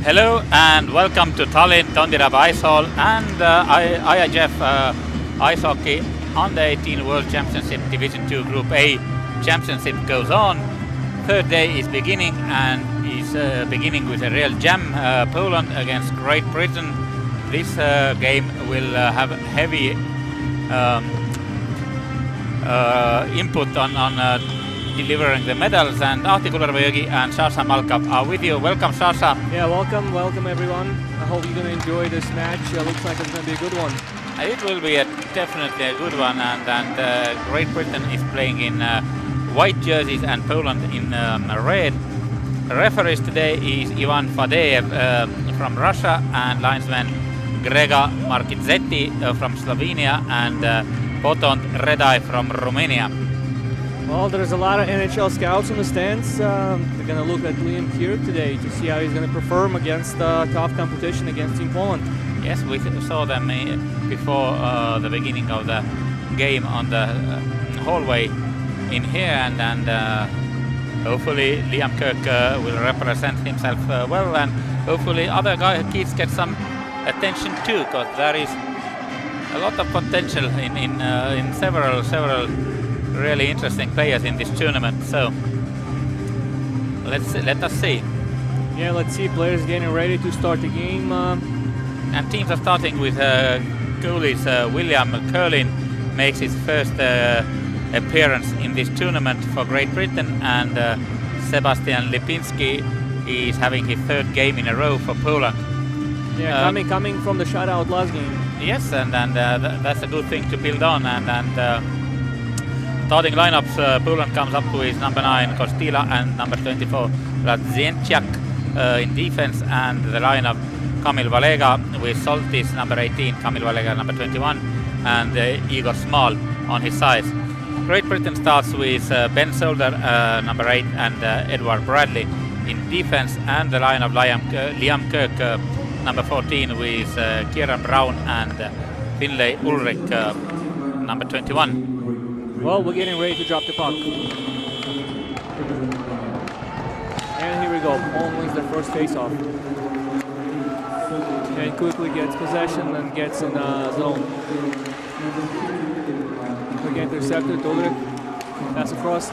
Hello and welcome to Tallinn Tondiraba Ice Hall and IIHF Ice Hockey Under 18 World Championship Division 2 Group A Championship goes on. Third day is beginning and is beginning with a real jam. Poland against Great Britain. This game will have heavy input on delivering the medals, and Ahti Kullervõgi and Sasha Malkov are with you. Welcome, Sasha. Yeah, welcome everyone. I hope you're going to enjoy this match. Looks like it's going to be a good one. It will be definitely a good one, and Great Britain is playing in white jerseys and Poland in red. Referees today is Ivan Fadeev from Russia and linesman Grega Markitzetti from Slovenia and Botond Redai from Romania. Well, there's a lot of NHL scouts in the stands. They're going to look at Liam Kirk today to see how he's going to perform against tough competition against Team Poland. Yes, we saw them before the beginning of the game on the hallway in here, and hopefully Liam Kirk will represent himself well, and hopefully other kids get some attention too, because there is a lot of potential in several really interesting players in this tournament. So let us see. Yeah, let's see. Players getting ready to start the game. And teams are starting with goalies. William Curlin makes his first appearance in this tournament for Great Britain, and Sebastian Lipinski is having his third game in a row for Poland. Yeah, coming from the shutout last game. Yes, and that's a good thing to build on. And starting lineups, Poland comes up with number 9 Kostila and number 24 Radzienczak in defense, and the lineup Kamil Valega with Soltis, number 18, Kamil Valega, number 21, and Igor Smal on his side. Great Britain starts with Ben Solder, number 8, and Edward Bradley in defense, and the line of Liam Kirk, number 14, with Kieran Brown and Finlay Ulrich, number 21. Well, we're getting ready to drop the puck. And here we go. Poland wins their first face-off. And quickly gets possession and gets in zone. We get intercepted. Ulrich pass across,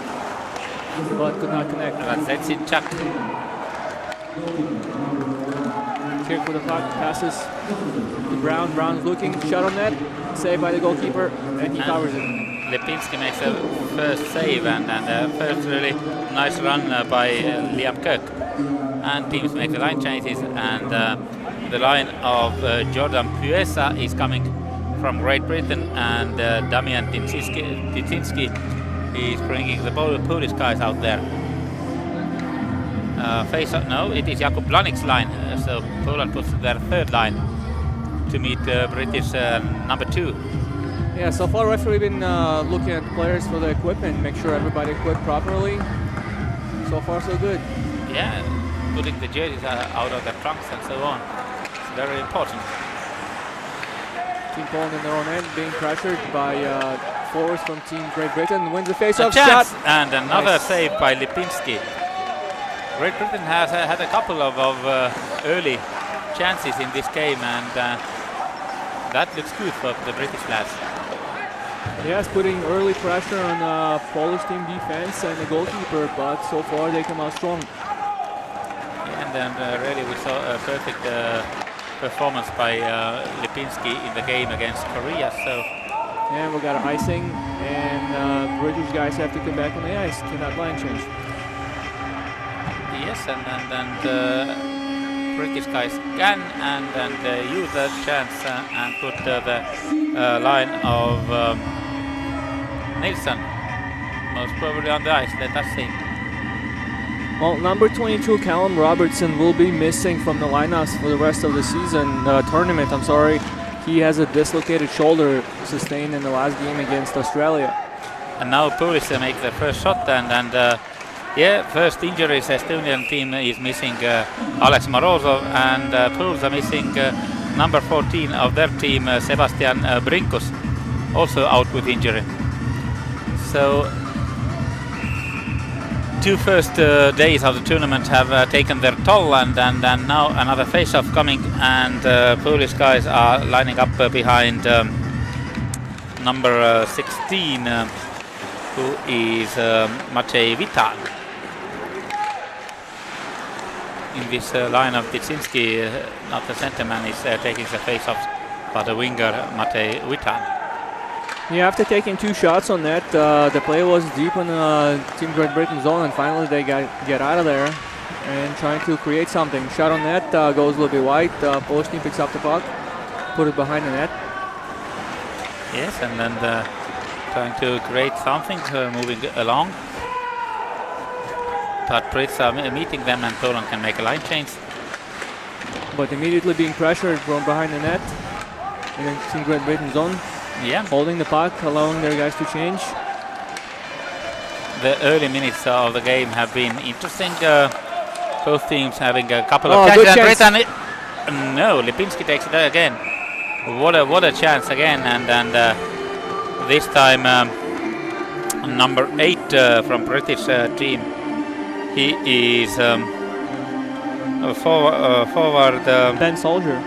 but could not connect. Radzienczak. Here for the puck, passes to Brown. Brown's looking, shot on net, saved by the goalkeeper, and he covers it. Lipinski makes a first save and first really nice run by Liam Kirk. And teams make the line changes, and the line of Jordan Puesa is coming from Great Britain, and Damian Titsinski is bringing the Polish guys out there. It is Jakub Blanik's line, so Poland puts their third line to meet British number 2. Yeah, so far referee been looking at players for the equipment, make sure everybody equipped properly. So far so good. Yeah, putting the jerseys out of their trunks and so on. It's very important. Team Poland in their own end, being pressured by forwards from Team Great Britain. Wins the face-off shot. Shot. And another save by Lipinski. Great Britain has had a couple of early chances in this game, and that looks good for the British lads. Yes, putting early pressure on Polish team defense and the goalkeeper, but so far they come out strong. Yeah, and then really we saw a perfect performance by Lipinski in the game against Korea. So and we got an icing, and British guys have to come back on the ice to that line change. Yes, and British guys can and use that chance and put the line of Nilsson most probably on the ice. Let us see. Well, number 22 Callum Robertson will be missing from the lineups for the rest of the season tournament. I'm sorry, he has a dislocated shoulder sustained in the last game against Australia. And now Polish make the first shot, and first injuries. Estonian team is missing Alex Morozov, and Poles are missing number 14 of their team, Sebastian Brinkus, also out with injury. So two first days of the tournament have taken their toll, and now another face-off coming, and Polish guys are lining up behind number 16, who is Maciej Witan. In this line of Tycinski, not the centerman, is taking the face-offs, but the winger Maciej Witan. Yeah, after taking 2 shots on net, the play was deep in Team Great Britain zone, and finally they get out of there and trying to create something. Shot on net goes a little bit wide. Polish team picks up the puck, put it behind the net. Yes, and then trying to create something, moving along. But Brits are meeting them, and Poland can make a line change. But immediately being pressured from behind the net in Team Great Britain zone. Yeah. Holding the puck, allowing their guys to change. The early minutes of the game have been interesting. Both teams having a couple of chances. No, Lipinski takes it again. What a chance again, and this time number 8 from British team. He is forward. Ben Soldier.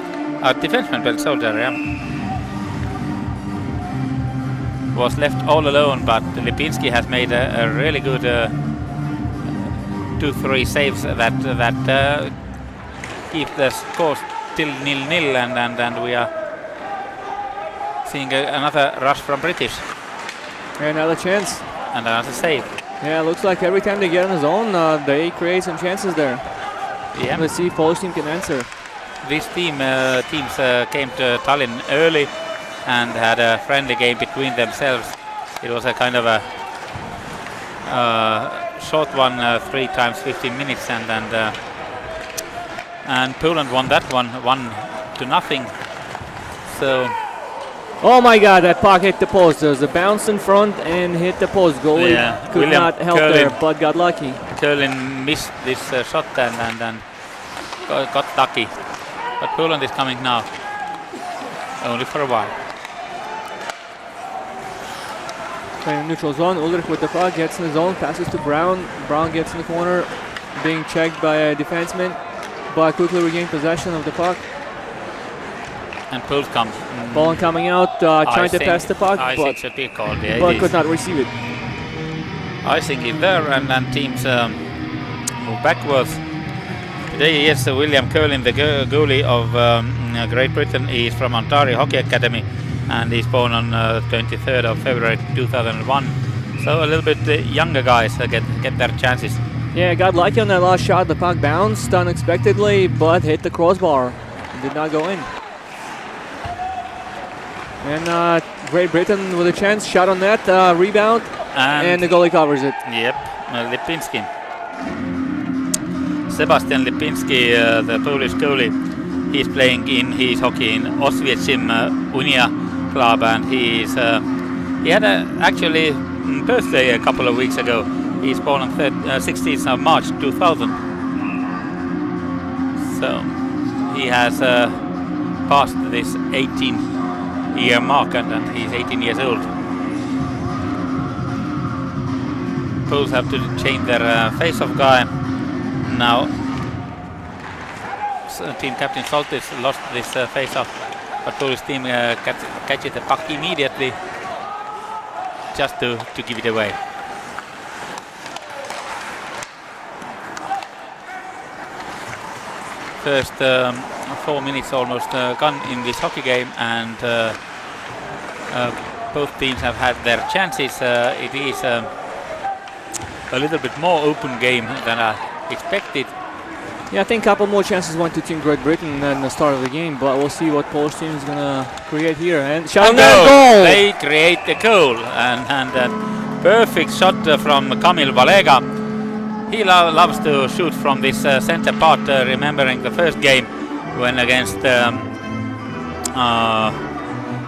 Defenseman Ben Soldier, yeah. Was left all alone, but Lipinski has made a really good 2-3 saves that keep the score still 0-0, and we are seeing another rush from British. Another chance. And another save. Yeah, looks like every time they get in the zone, they create some chances there. Yeah. Let's see if Polish team can answer. These teams came to Tallinn early and had a friendly game between themselves. It was a kind of a short one, 3 times 15 minutes, and Poland won that one 1-0. So. Oh my God! That puck hit the post. There's a bounce in front and hit the post. Goalie could not help there, but got lucky. Curlin missed this shot and got lucky. But Poland is coming now, only for a while. Playing neutral zone. Ulrich with the puck, gets in the zone, passes to Brown. Brown gets in the corner, being checked by a defenseman, but quickly regained possession of the puck. And Poland comes. Poland coming out, trying to pass the puck, but should be called, yeah, but could not receive it. Icing is there, and teams move backwards. Today, yes, William Curlin, the goalie of Great Britain, is from Ontario Hockey Academy, and he's born on 23rd of February 2001. So a little bit younger guys get their chances. Yeah, got lucky on that last shot. The puck bounced unexpectedly, but hit the crossbar. Did not go in. And Great Britain with a chance, shot on net, rebound, and the goalie covers it. Yep, Lipinski. Sebastian Lipinski, the Polish goalie, he's playing in his hockey in Oswiecim Unia club, and he had actually birthday a couple of weeks ago. He's born on 16th of March 2000. So he has passed this 18-year mark, and he's 18 years old. Poles have to change their face-off guy. Now team captain Soltis lost this face-off, but Polish team catches the puck immediately just to give it away. First 4 minutes almost gone in this hockey game, and both teams have had their chances. It is a little bit more open game than I expected. Yeah, I think a couple more chances went to Team Great Britain than the start of the game, but we'll see what Polish team is gonna create here. And shot on goal! They create the goal, and a perfect shot from Kamil Valega. He loves to shoot from this center part, remembering the first game when against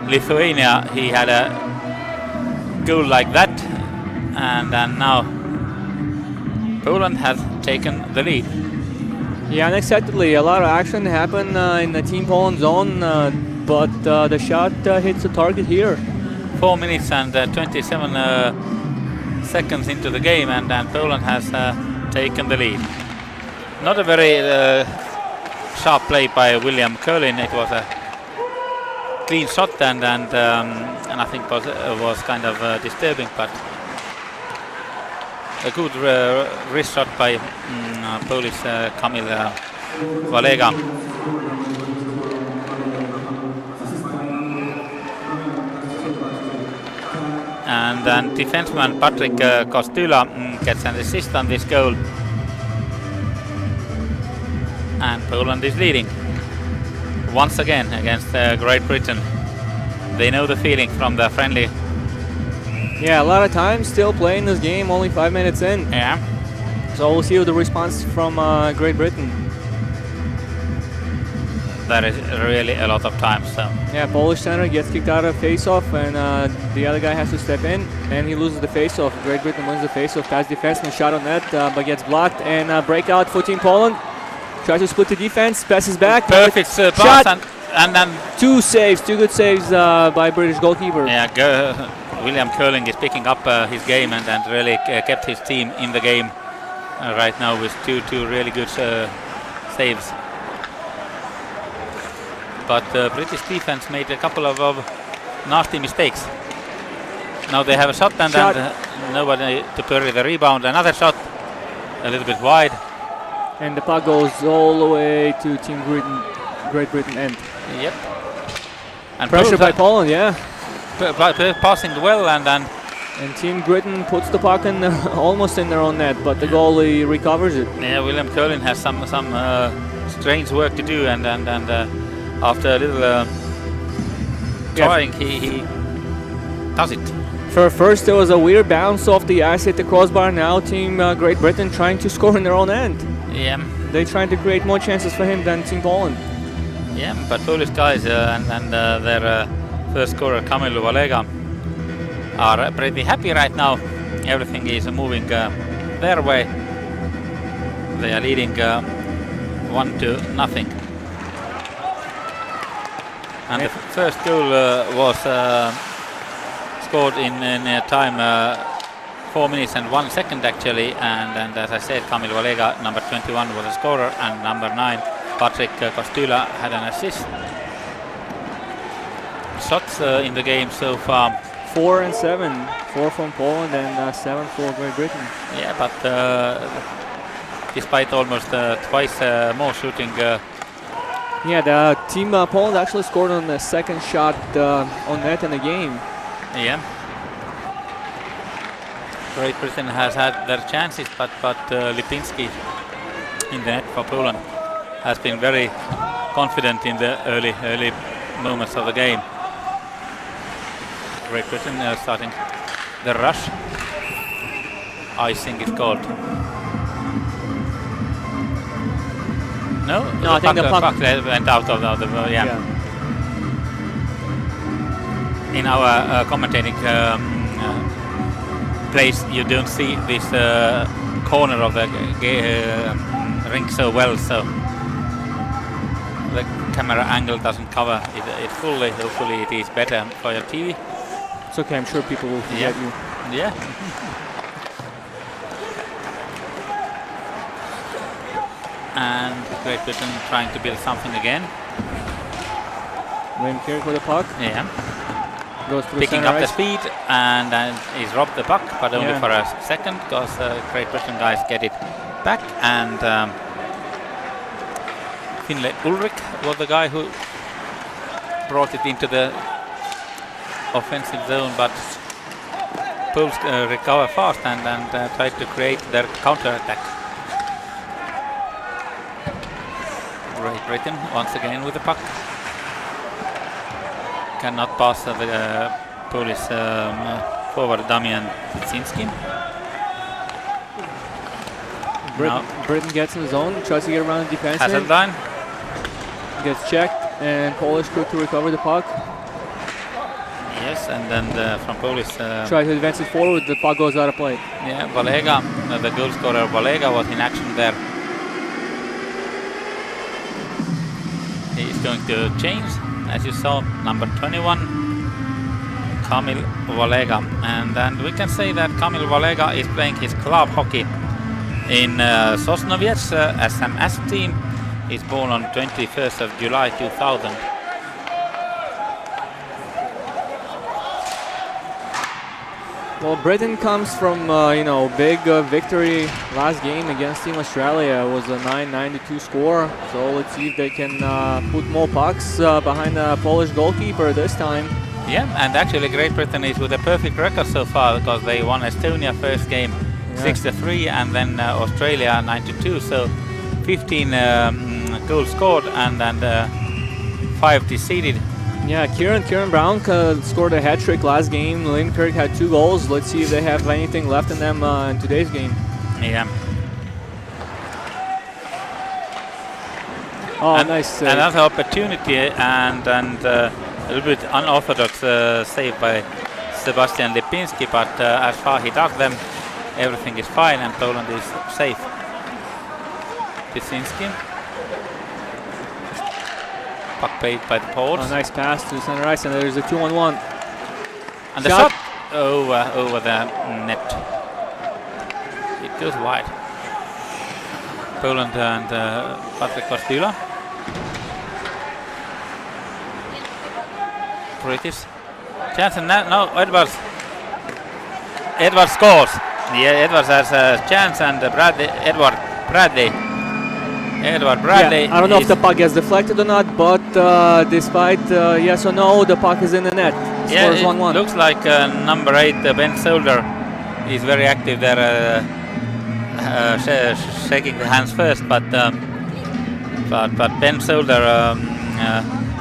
Lithuania he had a goal like that, and now Poland has taken the lead. Yeah, unexpectedly, a lot of action happened in the Team Poland zone, but the shot hits the target here. 4 minutes and 27 seconds into the game, and Poland has taken the lead. Not a very sharp play by William Curlin. It was a clean shot, and I think was kind of disturbing, but a good wrist shot by Polish Kamil Walega. And then defenseman Patrick Kostyla gets an assist on this goal. And Poland is leading once again against Great Britain. They know the feeling from the friendly. Yeah, a lot of time still playing this game, only 5 minutes in. Yeah. So we'll see the response from Great Britain. That is really a lot of time. So yeah, Polish center gets kicked out of face-off, and the other guy has to step in, and he loses the face-off. Great Britain wins the face-off. Pass defenseman, shot on net, but gets blocked. And breakout for Team Poland. Tries to split the defense, passes back. Perfect pass, and then two good saves by British goalkeeper. Yeah, William Curling is picking up his game and really kept his team in the game right now with two really good saves. But British defense made a couple of nasty mistakes. Now they have a shot, and nobody to bury the rebound. Another shot, a little bit wide. And the puck goes all the way to Team Great Britain end. Yep. And pressure by Poland, yeah. Passing well, and Team Britain puts the puck in almost in their own net, but the goalie recovers it. Yeah, William Curlin has some strange work to do, and after a little trying, he does it. First there was a weird bounce off the ice, hit the crossbar. Now Team Great Britain trying to score in their own end. Yeah. They're trying to create more chances for him than Team Poland. Yeah, but Polish guys and their first scorer Kamil Walega are pretty happy right now. Everything is moving their way. They are leading 1-0. And the first goal was scored in time 4 minutes and 1 second actually, and as I said, Kamil Walega, number 21, was a scorer, and number 9, Patrick Kostyla, had an assist. Shots in the game so far: 4 and 7, 4 from Poland and 7 for Great Britain. Yeah, but despite almost twice more shooting. Yeah, the team Poland actually scored on the second shot on net in the game. Yeah. Great Britain has had their chances, but Lipinski in the net for Poland has been very confident in the early moments of the game. Great Britain starting the rush. Icing is called. No, I think the puck went out of the yeah. In our commentating place, you don't see this corner of the rink so well, so the camera angle doesn't cover it fully. Hopefully it is better for your TV. It's okay, I'm sure people will forget you. Yeah. And Great Britain trying to build something again. William Kirk with the puck. Yeah. Goes through picking up the ice. speed, and he's robbed the puck, but only for a second, because Great Britain guys get it back, and Finlay Ulrich was the guy who brought it into the offensive zone, but Poles recover fast and try to create their counter-attack. Great Britain once again with the puck. Cannot pass the Polish forward Damian Pitsinski. Britain gets in the zone, tries to get around the defense. Hasseltine gets checked, and Polish quick to recover the puck. Yes, and then from Polish try to advance it forward, the puck goes out of play. Yeah, Walega, the goal scorer Walega, was in action there. He is going to change, as you saw, number 21 Kamil Valega, and we can say that Kamil Valega is playing his club hockey in Sosnowiec SMS team. He's born on 21st of July 2000. Well, Britain comes from big victory last game against Team Australia. It was a 9-92 score. So let's see if they can put more pucks behind the Polish goalkeeper this time. Yeah, and actually Great Britain is with a perfect record so far because they won Estonia first game 6-3 and then Australia 9-2. So 15 goals scored and 5 conceded. Yeah, Kieran Brown scored a hat trick last game. Lynn Kirk had 2 goals. Let's see if they have anything left in them in today's game. Yeah. Oh, nice save. Another opportunity and a little bit unorthodox save by Sebastian Lipinski, but as far he does them, everything is fine and Poland is safe. Pisinski. Puck played by the Poles. Oh, nice pass to center ice, and there's a 2-on-1. And the shot over the net. It goes wide. Poland and Patrick Kostila. British. Chance and now Edwards. Edwards scores. Yeah, Edwards has a chance and Edward Bradley. Yeah, I don't know if the puck gets deflected or not, but despite yes or no, the puck is in the net. Yeah, Scores 1-1. Looks like number 8, Ben Solder, is very active there, shaking the hands first. But Ben Solder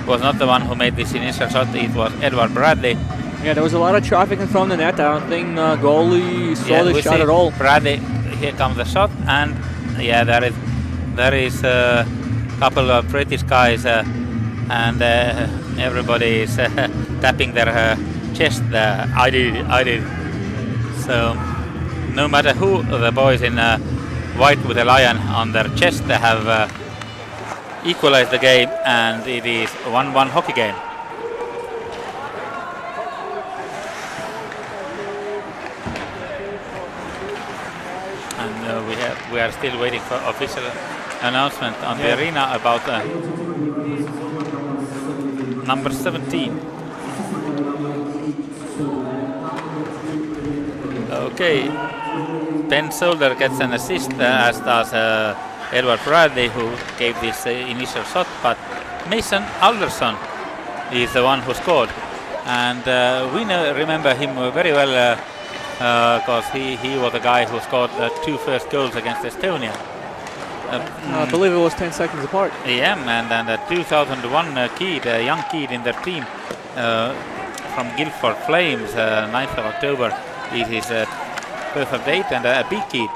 was not the one who made this initial shot. It was Edward Bradley. Yeah, there was a lot of traffic in front of the net. I don't think goalie saw the shot at all. Bradley, here comes the shot, and yeah, there is a couple of British guys and everybody is tapping their chest. I did. So no matter who, the boys in white with a lion on their chest, they have equalized the game, and it is 1-1 hockey game. And we are still waiting for official announcement on the arena about number 17. Okay, Ben Solder gets an assist, as does Edward Bradley, who gave this initial shot, but Mason Alderson is the one who scored, and we remember him very well because he was the guy who scored the 2 first goals against Estonia. I believe it was 10 seconds apart. Yeah, and the 2001 kid, a young kid in their team from Guildford Flames, 9th of October, is his birth of date, and a big kid.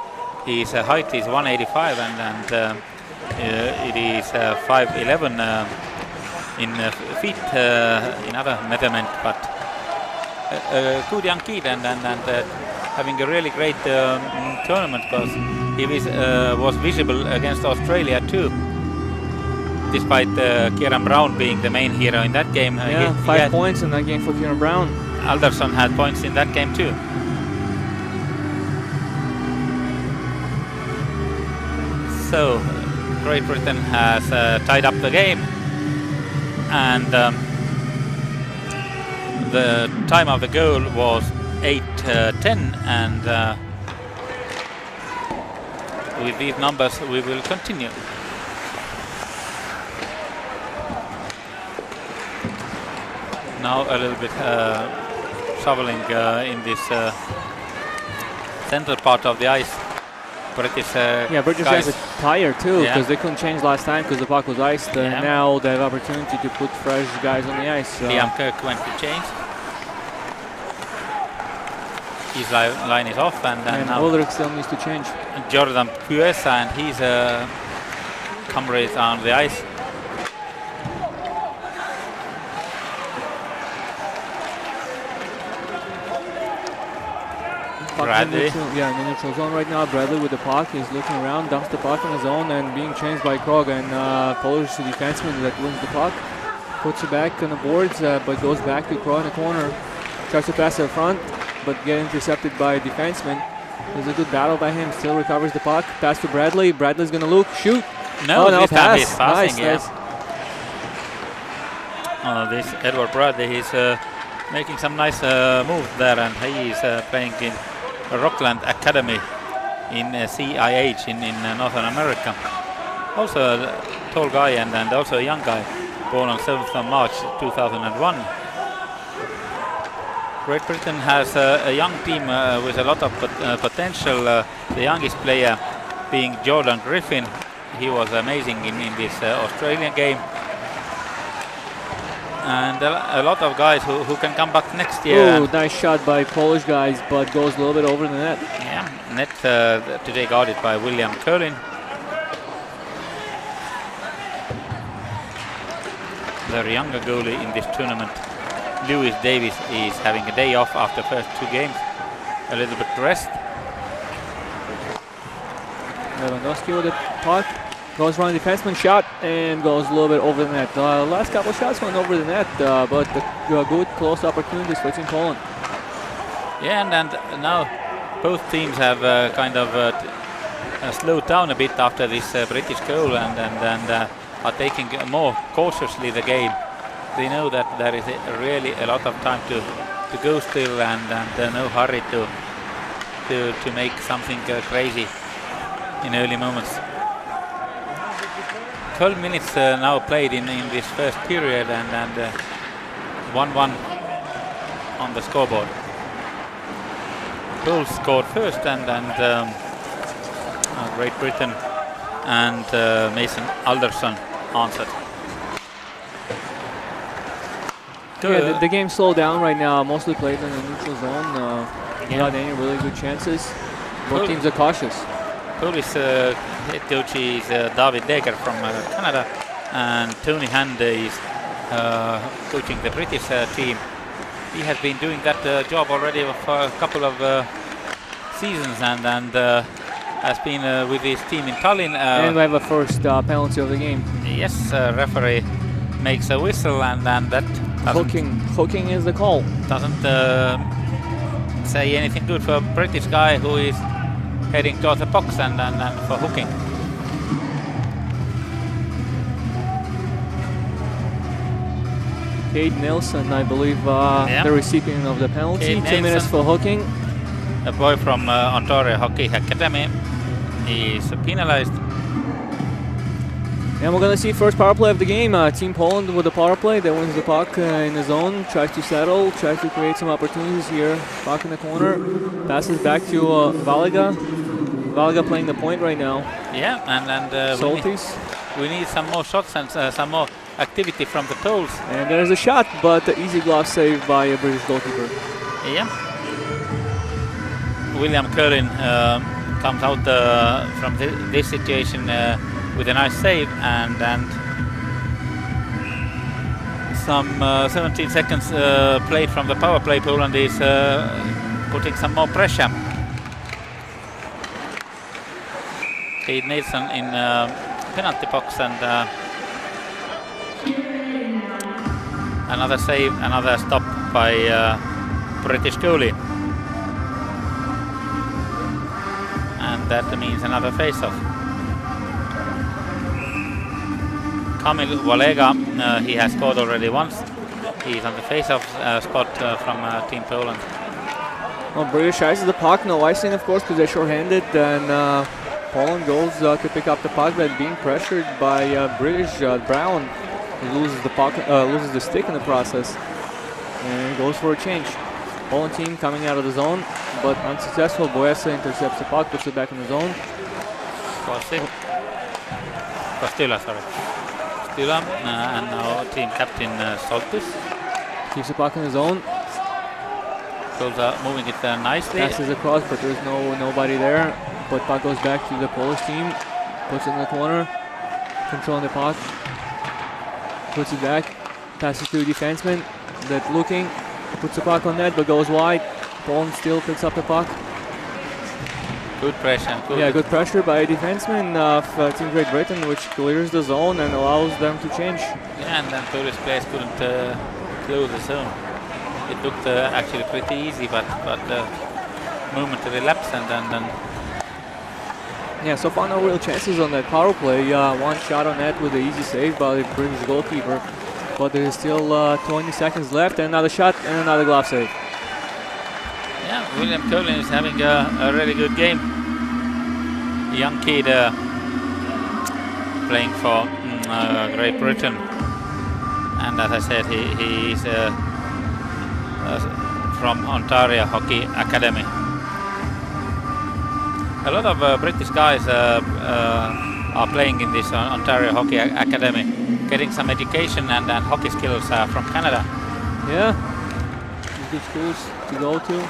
His height is 185 and it is 5'11" in feet in other measurement, but a good young kid and having a really great tournament, because he was visible against Australia too, despite Kieran Brown being the main hero in that game. Yeah, 5 points in that game for Kieran Brown. Alderson had points in that game too. So Great Britain has tied up the game, and the time of the goal was 8:10, and with these numbers we will continue. Now a little bit shoveling in this central part of the ice. British guys are tired too, because they couldn't change last time because the puck was iced. Now they have opportunity to put fresh guys on the ice. Liam Kirk went to change. His line is off, and now Ulrich still needs to change. Jordan Puesa and his comrades are on the ice. Bradley. In the neutral zone right now. Bradley with the puck. He's looking around, dumps the puck in his zone, and being changed by Krog, and Polish defenseman that wins the puck. Puts it back on the boards, but goes back to Krog in the corner. Tries to pass it front, but get intercepted by a defenseman. There's a good battle by him. Still recovers the puck. Pass to Bradley. Bradley's gonna look, shoot. No, no this time he's pass. passing. Nice. This Edward Bradley, he's making some nice moves there, and he is playing in Rockland Academy in CIH in Northern America. Also a tall guy and also a young guy, born on 7th of March 2001. Great Britain has a young team with a lot of potential. The youngest player being Jordan Griffin. He was amazing in this Australian game. And a lot of guys who can come back next year. Oh, nice shot by Polish guys, but goes a little bit over the net. Yeah, net today guarded by William Curlin. Their younger goalie in this tournament, Lewis Davis, is having a day off after first 2 games. A little bit rest. Lewandowski with the puck. Goes around defenseman, shot, and goes a little bit over the net. Last couple of shots went over the net, but good close opportunities for Team Poland. Yeah, and now both teams have kind of slowed down a bit after this British goal and are taking more cautiously the game. They know that there is really a lot of time to go still and no hurry to make something crazy in early moments. 12 minutes now played in this first period and 1-1 on the scoreboard. Goals scored first and Great Britain and Mason Alderson answered. Yeah, the game slowed down right now, mostly played in the neutral zone. Not any really good chances. Both teams are cautious. Polish head coach is David Deger from Canada, and Tony Hand is coaching the British team. He has been doing that job already for a couple of seasons and has been with his team in Tallinn. And we have a first penalty of the game. Yes, referee makes a whistle and that hooking is the call. Doesn't say anything good for a British guy who is heading towards the box and for hooking. Kate Nilsson, I believe, the recipient of the penalty. Kate 2 minutes for hooking. A boy from Ontario Hockey Academy is penalized. And we're going to see first power play of the game. Team Poland with the power play that wins the puck in the zone, tries to settle, tries to create some opportunities here. Puck in the corner, passes back to Valaga. Valaga playing the point right now. Yeah, and we need some more shots and some more activity from the Poles. And there's a shot, but the easy glove save by a British goalkeeper. Yeah. William Curlin comes out from this situation with a nice save and some 17 seconds played from the power play. Poland is putting some more pressure. Kate Nilsson in penalty box and another save, another stop by British goalie. And that means another face-off. Kamil Walega, he has scored already once. He's on the face-off spot from Team Poland. Well, British ices the puck, no icing of course because they're short-handed, and Poland goes to pick up the puck, but being pressured by British. Brown loses the puck, loses the stick in the process, and goes for a change. Poland team coming out of the zone, but unsuccessful. Boyessa intercepts the puck, puts it back in the zone. Kostila, sorry. Kostila, and now team captain Soltis. Keeps the puck in the zone. Goes moving it nicely. Passes across, but there's nobody there. But puck goes back to the Polish team. Puts it in the corner. Controlling the puck. Puts it back. Passes to a defenseman. That looking. Puts the puck on net, but goes wide. Poland still picks up the puck. Good pressure. Good pressure by a defenseman of Team Great Britain, which clears the zone and allows them to change. Yeah, and then Polish players couldn't close the zone. it looked actually pretty easy, but momentary lapse and then Yeah, so far no real chances on that power play. One shot on net with an easy save by the British goalkeeper. But there is still 20 seconds left, and another shot and another glove save. yeah, William Colin is having a really good game. Young kid playing for Great Britain, and as I said, he is from Ontario Hockey Academy. A lot of British guys are playing in this Ontario Hockey Academy, getting some education and hockey skills from Canada. Yeah, good schools to go to,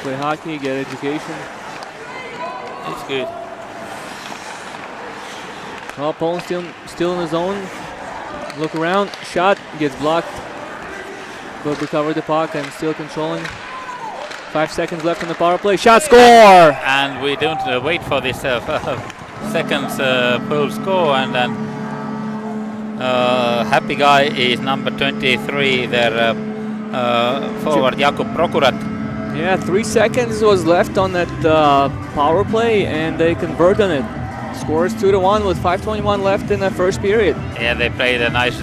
play hockey, get education. It's good. Well, Poland still in the zone. Look around, shot gets blocked, but recover the puck and still controlling. 5 seconds left on the power play. Shot, score! And we don't wait for this seconds Pole score, and then happy guy is number 23, their forward Jakub Prokurat. Yeah, 3 seconds was left on that power play, and they convert on it. Scores 2-1 with 5:21 left in the first period. Yeah, they played a nice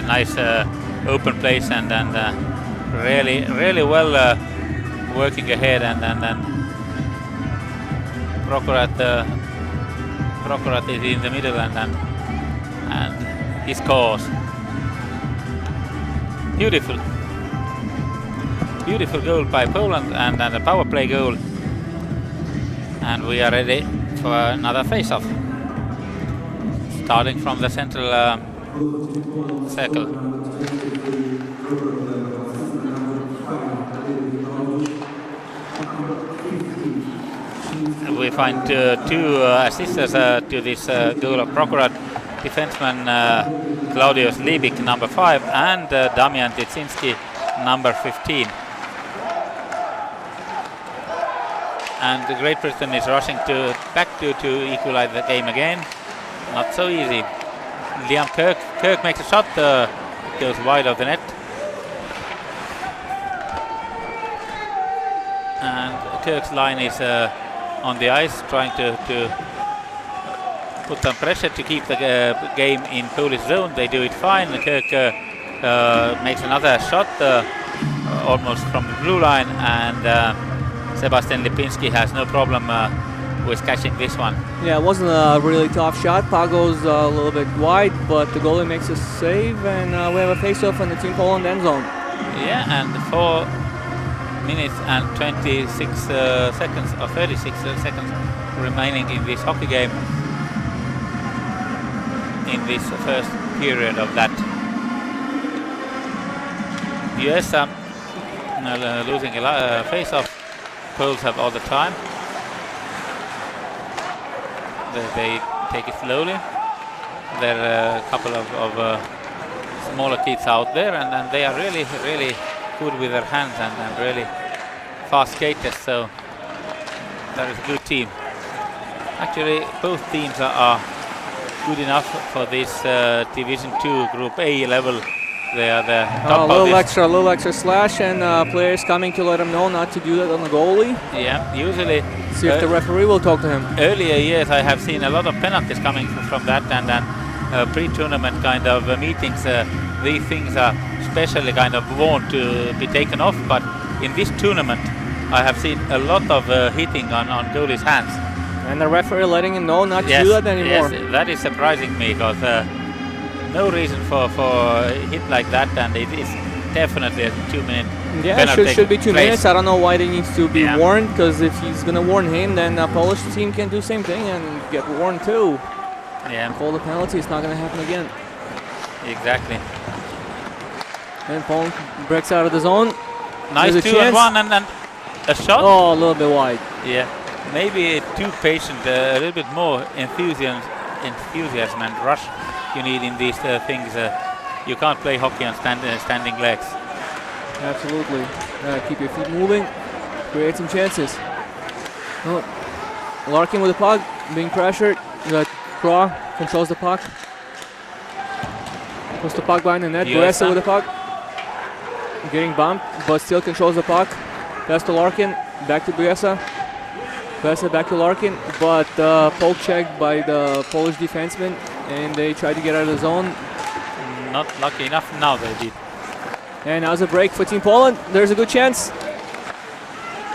open place and really well working ahead, and then Prokurat is in the middle and he scores. Beautiful goal by Poland and a power play goal, and we are ready for another face-off. Starting from the central circle. We find two assistants to this goal of Prokurat, defenseman Claudius Liebig, number 5, and Damian Titsinski, number 15. And the Great Britain is rushing back to equalize the game again. Not so easy. Liam Kirk makes a shot, goes wide of the net. And Kirk's line is on the ice, trying to put some pressure to keep the game in Polish zone. They do it fine. Kirk makes another shot, almost from the blue line, and Sebastian Lipinski has no problem with catching this one. Yeah, it wasn't a really tough shot. Puck goes a little bit wide, but the goalie makes a save, and we have a face-off in the Team Poland end zone. Yeah, and 4 minutes and 26 seconds or 36 seconds remaining in this hockey game, in this first period of that. US losing a face-off. Poles have all the time. They take it slowly. There are a couple of smaller kids out there, and they are really good with their hands and really fast skaters, so that is a good team. Actually, both teams are good enough for this Division 2 Group A level. They are the top little extra slash, and players coming to let him know not to do that on the goalie. Yeah, usually. See if the referee will talk to him. Earlier years, I have seen a lot of penalties coming from that, and pre-tournament kind of meetings. These things are specially kind of warned to be taken off, but in this tournament, I have seen a lot of hitting on goalie's hands. And the referee letting him know not to do that anymore. Yes, that is surprising me, because no reason for hit like that, and it is definitely a 2-minute penalty. Yeah, should be 2 minutes. I don't know why they need to be warned, because if he's going to warn him, then the Polish team can do same thing and get warned too. Yeah. Call the penalty, it's not going to happen again. Exactly. And Poland breaks out of the zone. Nice 2-on-1 and a shot. Oh, a little bit wide. Yeah, maybe too patient, a little bit more enthusiasm and rush you need in these things. You can't play hockey on standing legs. Absolutely. Keep your feet moving, create some chances. Oh, Larkin with the puck, being pressured. Craw controls the puck. Puts the puck behind the net. Gressa with the puck. getting bumped, but still controls the puck. Pass to Larkin, back to Biesa. Biesa back to Larkin, but poke checked by the Polish defenseman, and they tried to get out of the zone. Not lucky enough now they did. And now's a break for Team Poland. There's a good chance.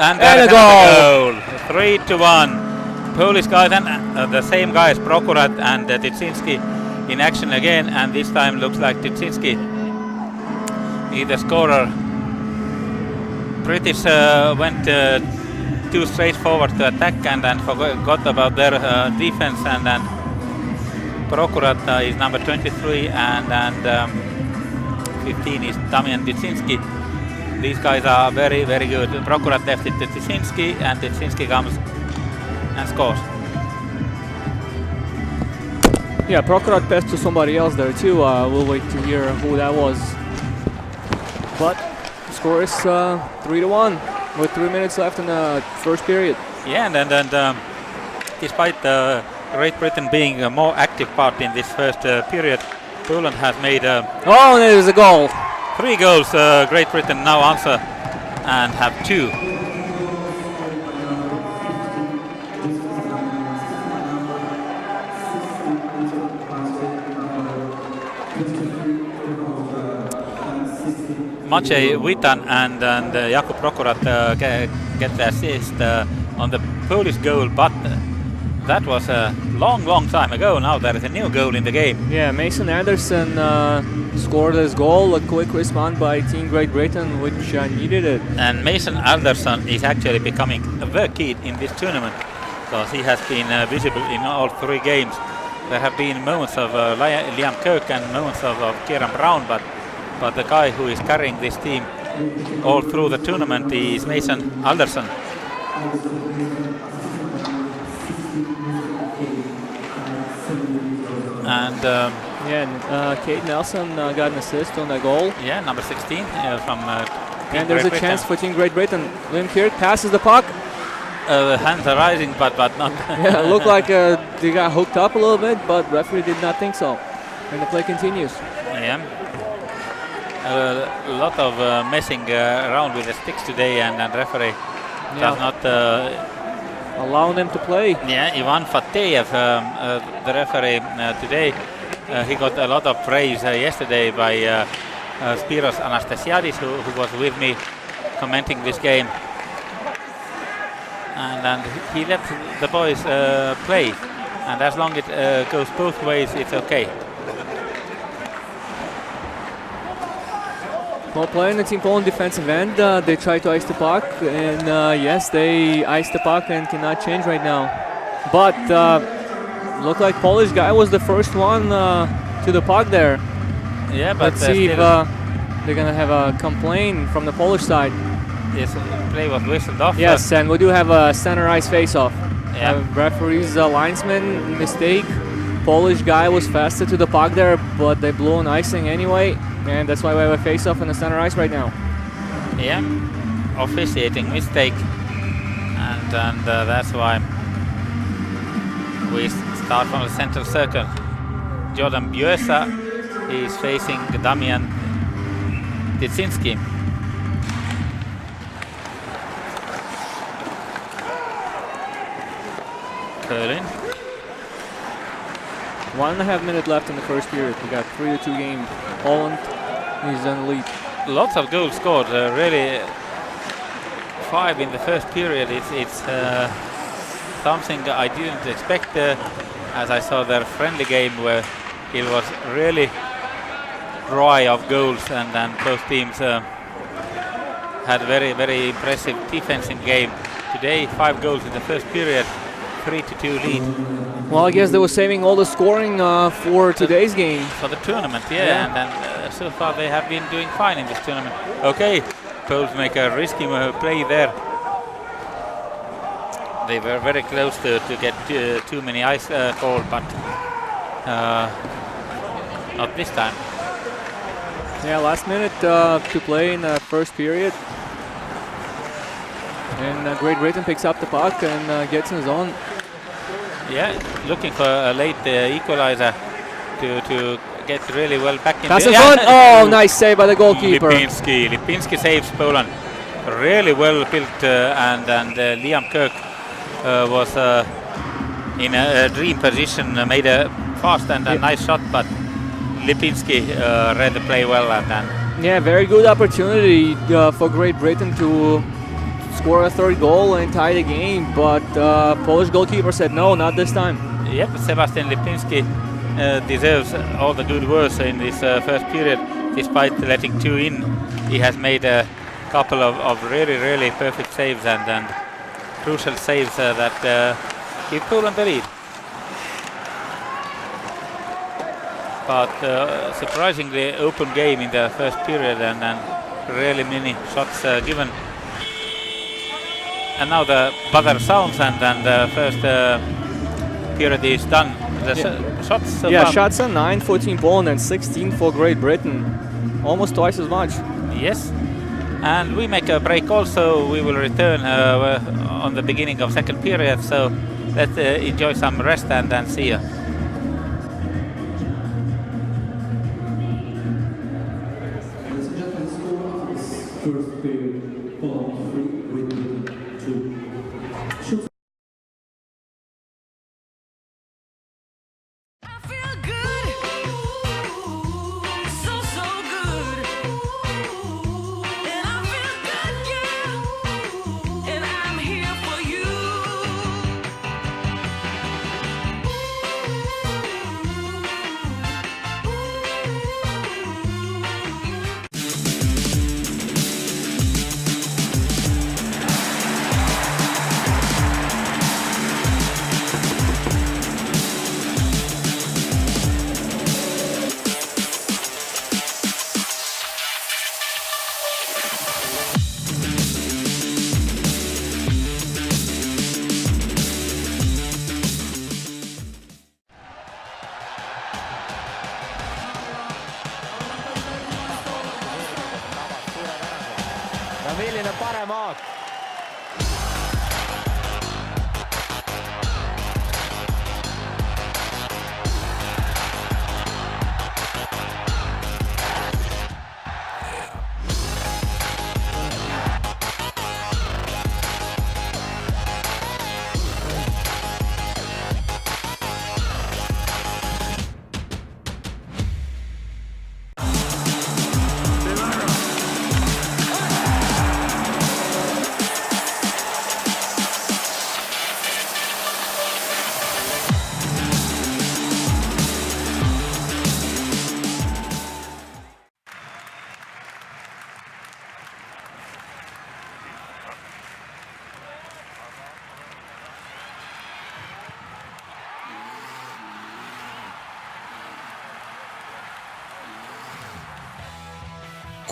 And a goal! 3-1. Polish guys and the same guys, Prokurat and Tyczynski in action again, and this time looks like Tyczynski is the scorer. British went too straightforward to attack and forgot about their defense, and then Prokurat is number 23 and 15 is Damian Tyczynski. These guys are very, very good. Prokurat left it to Tyczynski, and Tyczynski comes and scores. Yeah, Prokurat passed to somebody else there too. We'll wait to hear who that was. But the score is 3-1 with 3 minutes left in the first period. Yeah, and despite Great Britain being a more active part in this first period, Poland has made oh, and there's a goal. 3 goals. Great Britain now answer and have 2. Maciej Witan and Jakub Prokurat get the assist on the Polish goal, but that was a long time ago. Now there is a new goal in the game. Yeah, Mason Anderson scored his goal, a quick response by Team Great Britain, which needed it. And Mason Anderson is actually becoming the key in this tournament, because he has been visible in all 3 games. There have been moments of Liam Kirk and moments of Kieran Brown, but the guy who is carrying this team all through the tournament is Mason Anderson. And Kate Nelson got an assist on that goal. Yeah, number 16 from and there's a chance for Team Great Britain. Liam Kirk passes the puck. Hands are rising, but not. Yeah, it looked like they got hooked up a little bit, but referee did not think so. And the play continues. Yeah. A lot of messing around with the sticks today, and referee does not allow them to play. Yeah, Ivan Fateyev, the referee today, he got a lot of praise yesterday by Spiros Anastasiadis, who was with me commenting this game, and he let the boys play, and as long as it goes both ways, it's okay. Well, playing the Team Poland defensive end, they try to ice the puck, and yes, they ice the puck and cannot change right now. But looked like Polish guy was the first one to the puck there. Yeah, but let's see if they're gonna have a complaint from the Polish side. Yes, play was whistled off. Yes, and we do have a center ice face-off. Yeah. Referee's linesman mistake. Polish guy was faster to the puck there, but they blew an icing anyway. And that's why we have a face-off in the center ice right now. Yeah, officiating mistake, and that's why we start from the central circle. Jordan Biesa is facing Damian Tyczynski. Curling. 1.5 minutes left in the first period. We got 3-2 game. Poland is in the lead. Lots of goals scored. Really, 5 in the first period. It's something I didn't expect. As I saw their friendly game where it was really dry of goals, and then both teams had very impressive defensive game. Today, 5 goals in the first period. 3-2 lead. Well, I guess they were saving all the scoring for today's game. For the tournament, yeah. And then so far they have been doing fine in this tournament. Okay, Poles make a risky play there. They were very close to get too many ice calls, but not this time. Yeah, last minute to play in the first period. And Great Britain picks up the puck and gets in zone. Yeah, looking for a late equalizer to get really well back in That's a fun. Oh, nice save by the goalkeeper. Lipinski saves Poland. Really well built, and Liam Kirk was in a dream position, made a fast and a nice shot, but Lipinski read the play well. Yeah, very good opportunity for Great Britain to score a third goal and tie the game, but Polish goalkeeper said no, not this time. Yep, Sebastian Lipinski deserves all the good work in this first period. Despite letting 2 in, he has made a couple of really perfect saves and crucial saves that give Poland the lead. But surprisingly open game in the first period and really many shots given. And now the buzzer sounds and the first period is done. Shots far. Shots are 9, 14 Poland and 16 for Great Britain. Almost twice as much. Yes. And we make a break also. We will return on the beginning of second period. So let's enjoy some rest and then see you. First period, Poland 3, Great Britain 2. Milline parem aak.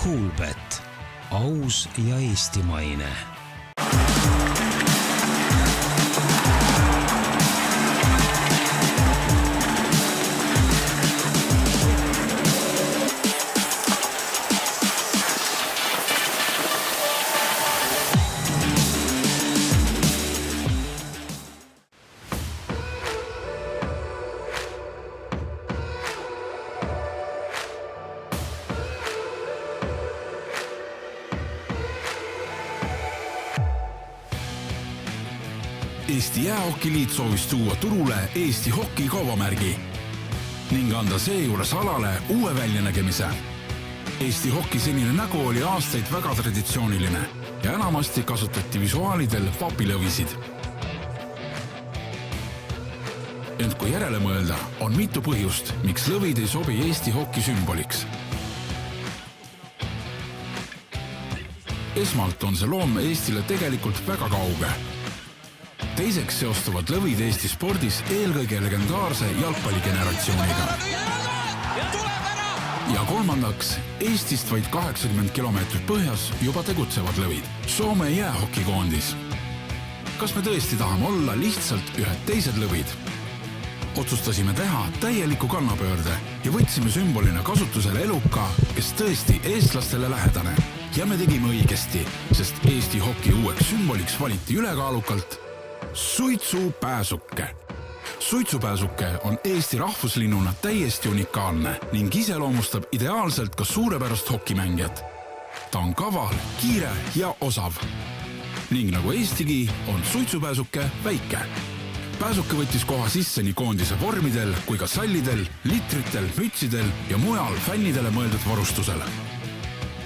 Coolbet, aus ja eestimaine. Eesti Jäähokiliit soovis tuua turule Eesti hoki kaubamärgi ning anda seejuures alale uue väljanägemise. Eesti hoki senine nägu oli aastaid väga traditsiooniline ja enamasti kasutati visuaalidel papilõvisid. Ent kui järele mõelda, on mitu põhjust, miks lõvid ei sobi Eesti hoki sümboliks. Esmalt on see loom Eestile tegelikult väga kauge. Teiseks seostuvad lõvid Eesti spordis eelkõige legendaarse jalgpalligeneratsiooniga. Ja kolmandaks, Eestist vaid 80 kilomeetrit põhjas juba tegutsevad lõvid. Soome jäähokikoondis. Kas me tõesti tahame olla lihtsalt ühed teised lõvid? Otsustasime teha täieliku kannapöörde ja võtsime sümbolina kasutusele eluka, kes tõesti eestlastele lähedane. Ja me tegime õigesti, sest Eesti hoki uueks sümboliks valiti ülekaalukalt suitsupääsuke. Suitsupääsuke on Eesti rahvuslinnuna täiesti unikaalne ning iseloomustab ideaalselt ka suurepärast hokimängijat. Ta on kaval, kiire ja osav. Ning nagu Eestigi on suitsupääsuke väike. Pääsuke võttis koha sisse nii koondise vormidel kui ka sallidel, litritel, mütsidel ja mujal fännidele mõeldud varustusele.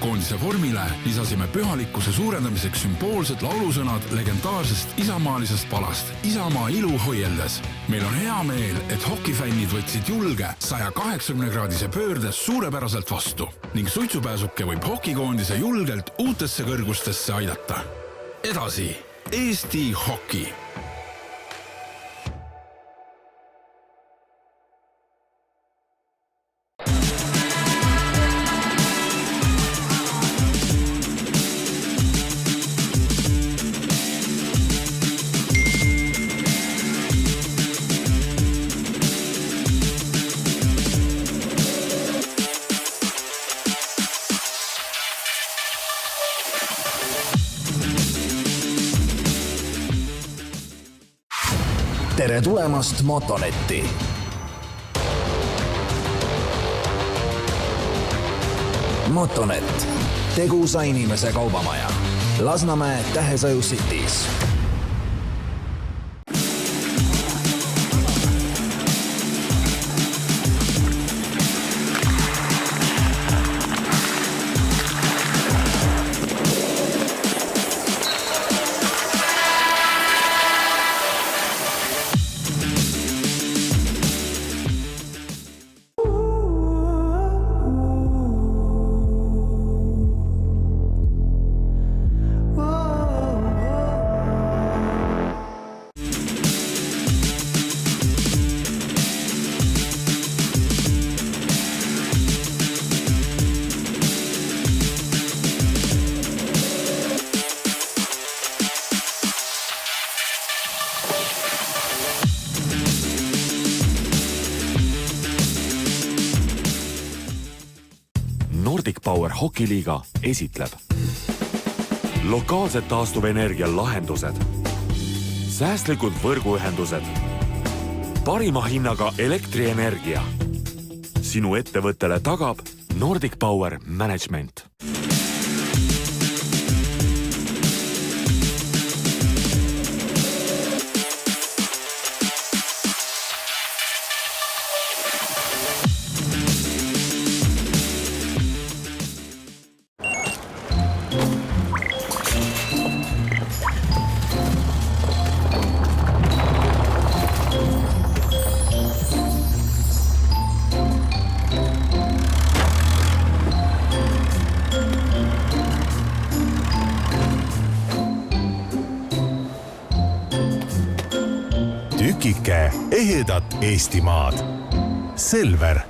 Koondise vormile lisasime pühalikkuse suurendamiseks sümboolsed laulusõnad legendaarsest isamaalisest palast Isamaa ilu hoieldes. Meil on hea meel, et hokifännid võtsid julge 180-kraadise pöördes suurepäraselt vastu ning suitsupääsuke võib hokikoondise julgelt uutesse kõrgustesse aidata. Edasi, Eesti hoki! Tere tulemast Motonetti! Motonet, tegusa inimese kaubamaja. Lasnamäe Tähesaju Cities. Baltic Power hokiliiga esitleb lokaalsed taastuvenergia lahendused, säästlikud võrguühendused, parima hinnaga elektrienergia. Sinu ettevõttele tagab Nordic Power Management. Tükike ehedat Eestimaad. Selver.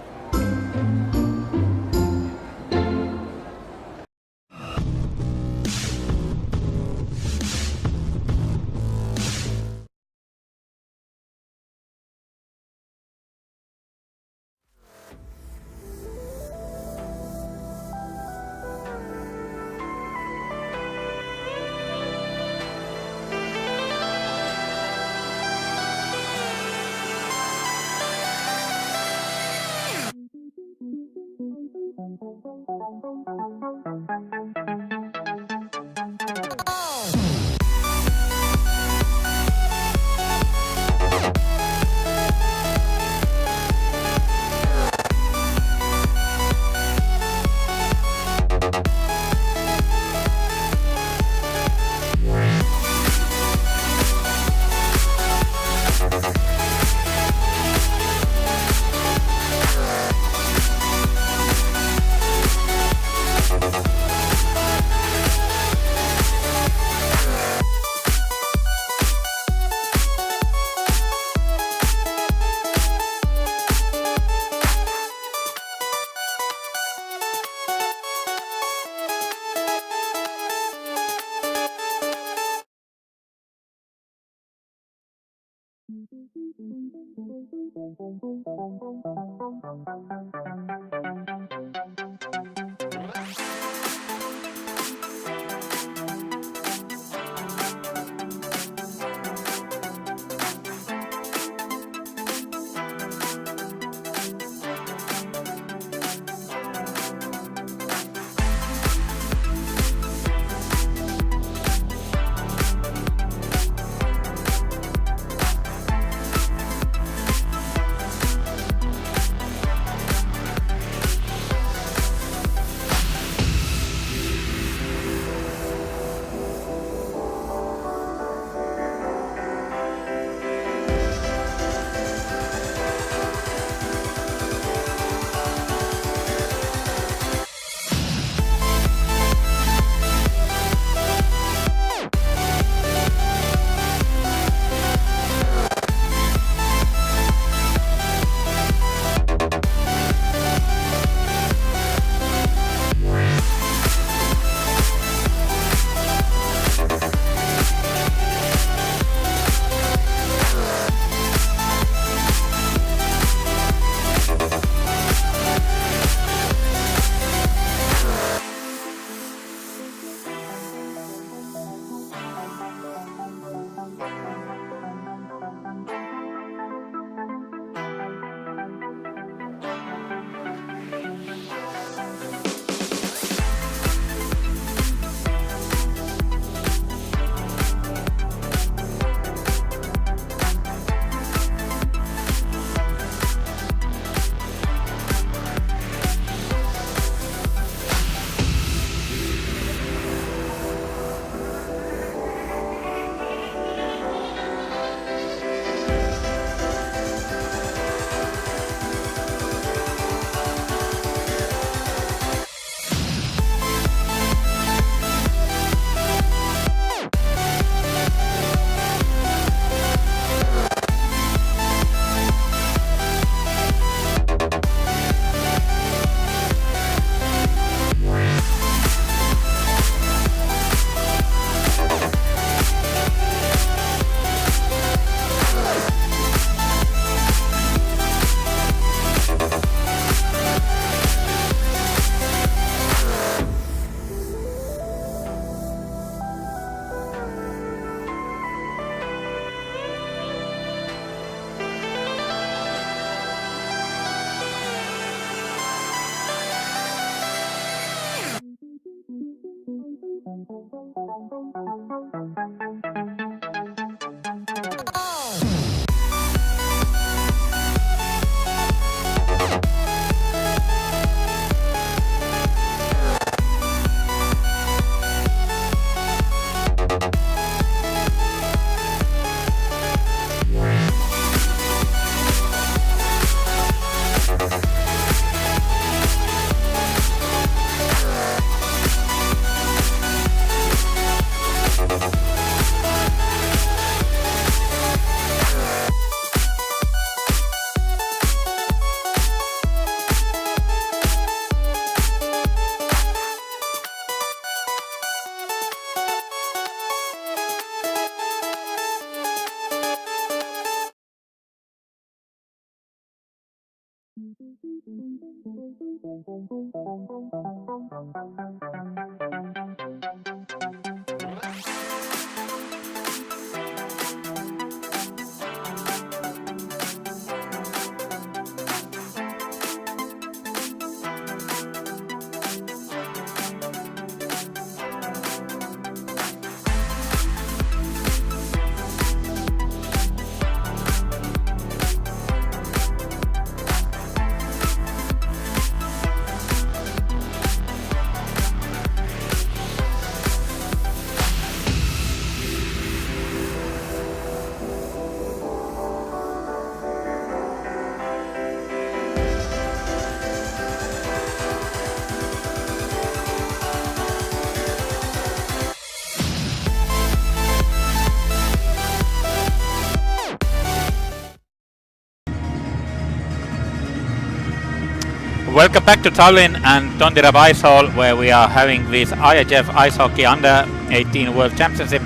Welcome back to Tallinn and Tondirab Ice Hall, where we are having this IIHF Ice Hockey Under 18 World Championship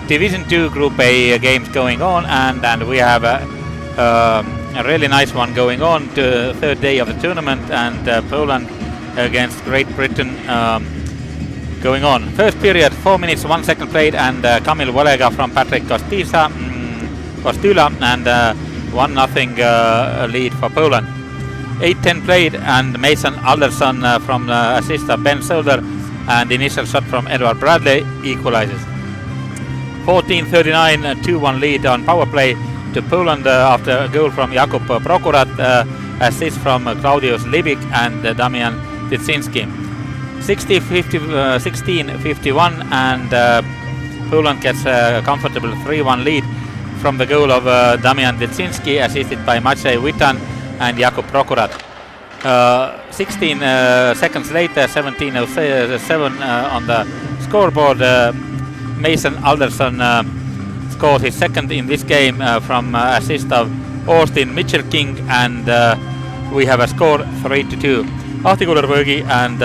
Division 2 Group A games going on, and we have a really nice one going on, the third day of the tournament, and Poland against Great Britain going on. First period, 4 minutes, 1 second played, and Kamil Volega from Patrick Kostila and 1-0 lead for Poland. 8-10 played, and Mason Alderson from the assist of Ben Solder and initial shot from Edward Bradley equalizes. 14:39, 2-1 lead on power play to Poland after a goal from Jakub Prokurat, assist from Klaudius Libik and Damian Tycinski. 16:51 and Poland gets a comfortable 3-1 lead from the goal of Damian Tycinski, assisted by Maciej Witan and Jakub Prokurat. 16 seconds later, 17:07 on the scoreboard, Mason Alderson scored his second in this game from assist of Austin Mitchell-King, and we have a score 3-2. Ahti Kullervõgi and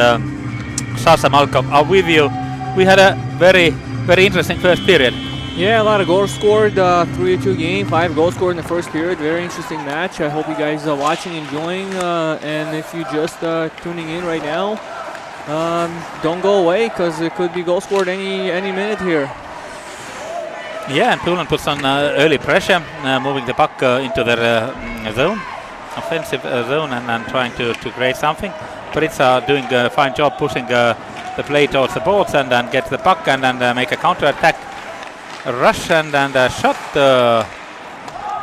Sasha Malkov are with you. We had a very interesting first period. Yeah, a lot of goals scored, 3-2 game, 5 goals scored in the first period. Very interesting match. I hope you guys are watching, enjoying, and if you just tuning in right now, don't go away, because it could be goal scored any minute here. Yeah, and Poland puts on early pressure, moving the puck into their zone, offensive zone, and trying to create something. Pritsa doing a fine job pushing the play towards the boards and then get the puck and make a counter attack. Rush and a shot.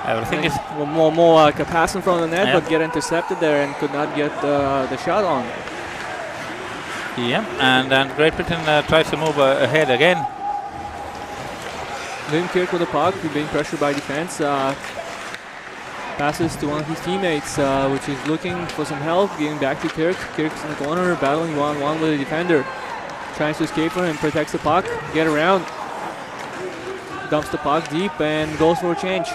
Everything is more like a pass in front of the net, but get intercepted there and could not get the shot on. Yeah, and Great Britain tries to move ahead again. Lim Kirk with the puck, being pressured by defense. Passes to one of his teammates, which is looking for some help, getting back to Kirk. Kirk's in the corner, battling one-on-one with the defender. Tries to escape from him, protects the puck, get around. Dumps the puck deep and goes for a change.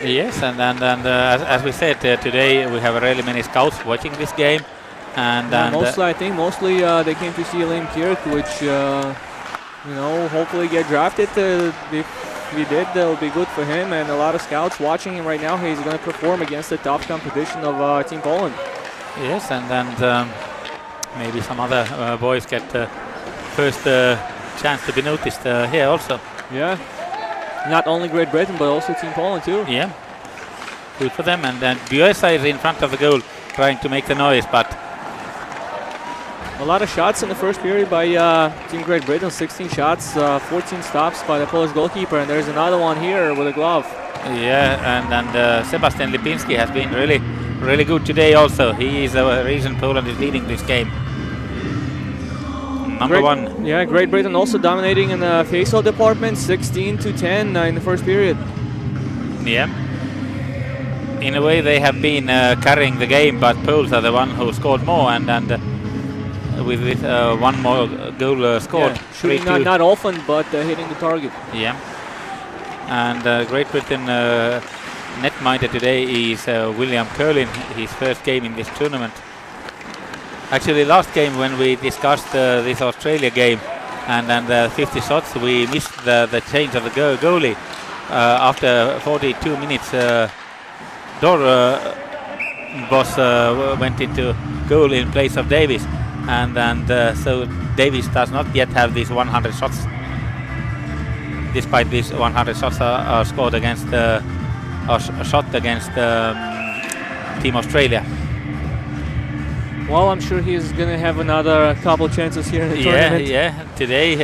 Yes, and as we said today, we have really many scouts watching this game, and I think mostly they came to see Liam Kirk, which hopefully get drafted. If we did, that'll be good for him, and a lot of scouts watching him right now. He's going to perform against the top competition of Team Poland. Yes, and maybe some other boys get first chance to be noticed here also. Yeah, not only Great Britain but also Team Poland too. Yeah, good for them. And then USA is in front of the goal trying to make the noise, but a lot of shots in the first period by Team Great Britain. 16 shots, 14 stops by the Polish goalkeeper, and there's another one here with a glove. Yeah, and Sebastian Lipinski has been really good today also. He is the reason Poland is leading this game. Number one. Yeah, Great Britain also dominating in the faceoff department, 16-10 in the first period. Yeah. In a way, they have been carrying the game, but Poles are the one who scored more, and with one more goal scored. Yeah, shooting not often, but hitting the target. Yeah. And Great Britain netminder today is William Curlin, his first game in this tournament. Actually, last game when we discussed this Australia game and the 50 shots, we missed the change of the goalie. After 42 minutes, Dor Boss went into goal in place of Davis, and so Davis does not yet have these 100 shots. Despite these 100 shots are scored against shot against Team Australia. Well, I'm sure he's going to have another couple chances here in the tournament. Yeah. Today,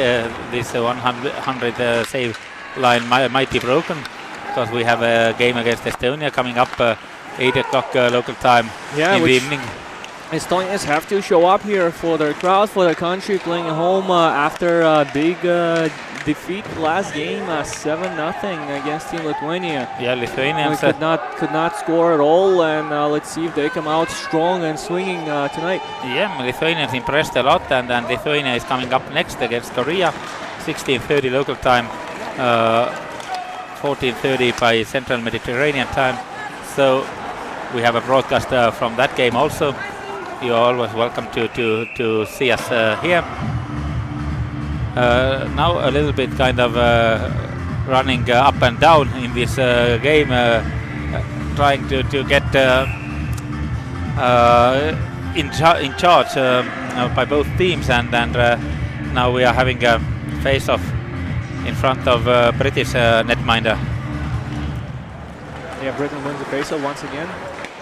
this 100 save line might be broken because we have a game against Estonia coming up 8 o'clock local time in the evening. Estonians have to show up here for their crowd, for their country, playing at home after a big defeat last game, 7-0 against Team Lithuania. Yeah, Lithuanians could not score at all, and let's see if they come out strong and swinging tonight. Yeah, Lithuanians impressed a lot, and Lithuania is coming up next against Korea, 16:30 local time, 14:30 by Central Mediterranean time. So we have a broadcast from that game also. You are always welcome to see us here. Now a little bit kind of running up and down in this game, trying to get in charge by both teams, and now we are having a face-off in front of British netminder. Yeah, Britain wins the face-off once again.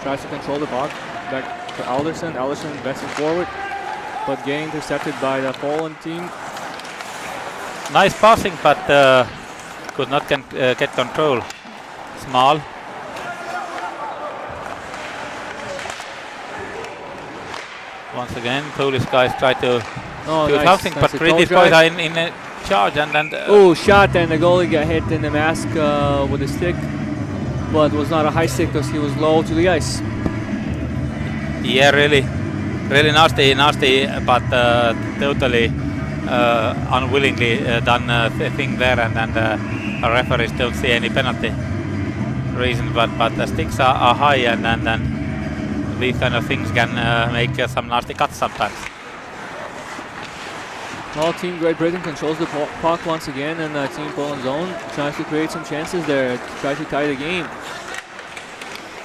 Tries to control the puck. Back to Alderson. Alderson investing forward, but getting intercepted by the Poland team. Nice passing, but could not get control. Small. Once again, Polish guys try to do something, but British boys are in a charge, and shot, and the goalie got hit in the mask with a stick, but it was not a high stick because he was low to the ice. Yeah, really nasty, but totally unwillingly done thing there, and our referees don't see any penalty reason, but the sticks are high, and these kind of things can make some nasty cuts sometimes. Well, Team Great Britain controls the puck once again, and Team Poland's own tries to create some chances there, to try to tie the game.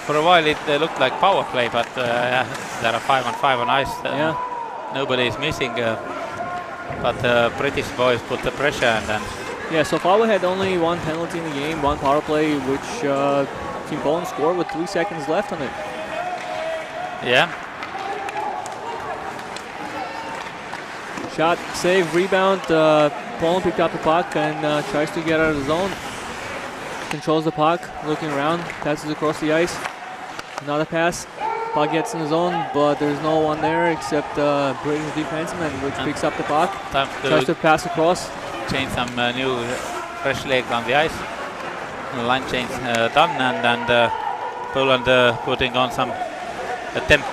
For a while it looked like power play, but there are 5-on-5 on ice. Nobody is missing, but British boys put the pressure, and yeah, so far we had only one penalty in the game, one power play, which Team Poland scored with 3 seconds left on it. Yeah. Shot, save, rebound. Poland picked up the puck and tries to get out of the zone. Controls the puck, looking around, passes across the ice. Another pass. Puck gets in the zone, but there's no one there except British defenseman, which picks up the puck. Tries to pass across. Change some new fresh legs on the ice. The line change done, and Poland putting on some attempt.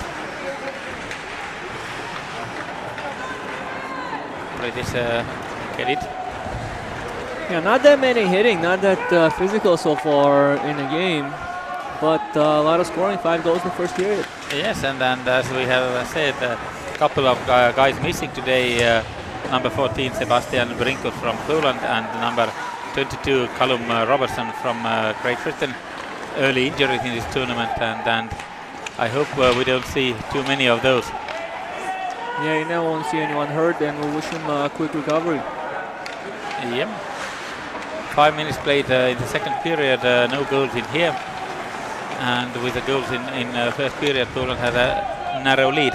British get it. Yeah, not that many hitting, not that physical so far in the game, but a lot of scoring, 5 goals in the first period. Yes, and as we have said, a couple of guys missing today. Number 14, Sebastian Brinkut from Poland, and number 22, Callum Robertson from Great Britain. Early injuries in this tournament, and I hope we don't see too many of those. Yeah, you never want to see anyone hurt, and we'll wish him a quick recovery. Yep. 5 minutes played in the second period, no goals in here. And with the goals in first period, Poland had a narrow lead.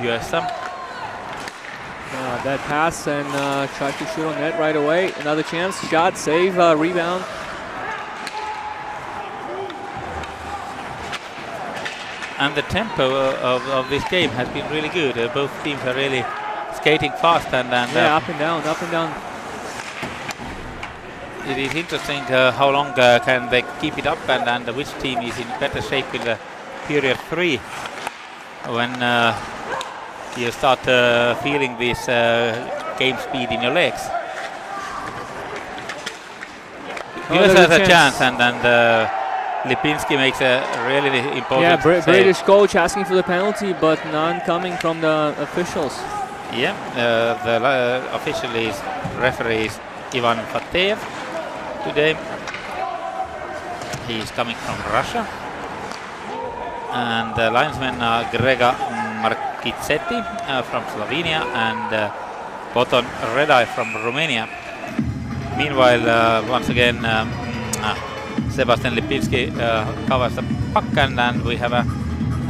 Buesa. That pass, and tries to shoot on net right away. Another chance, shot, save, rebound. And the tempo of this game has been really good. Both teams are really skating fast, and yeah, up and down, up and down. It is interesting how long can they keep it up, and which team is in better shape in the period 3 when you start feeling this game speed in your legs. Here's a chance, and Lipinski makes a really important save. British coach asking for the penalty, but none coming from the officials. Yeah, the official is referee is Ivan Fateev today. He is coming from Russia. And the linesmen are Grega Markicetti from Slovenia and Boton Redai from Romania. Meanwhile, once again, Sebastian Lipinski covers the puck, and we have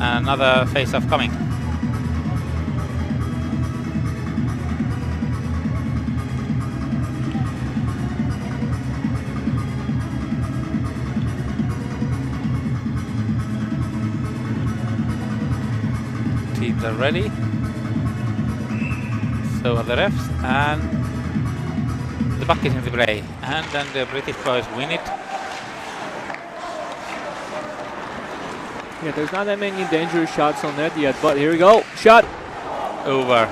another face-off coming. Teams are ready. So are the refs, and the puck is in the play, and then the British boys win it. Yeah, there's not that many dangerous shots on net yet, but here we go. Shot! Over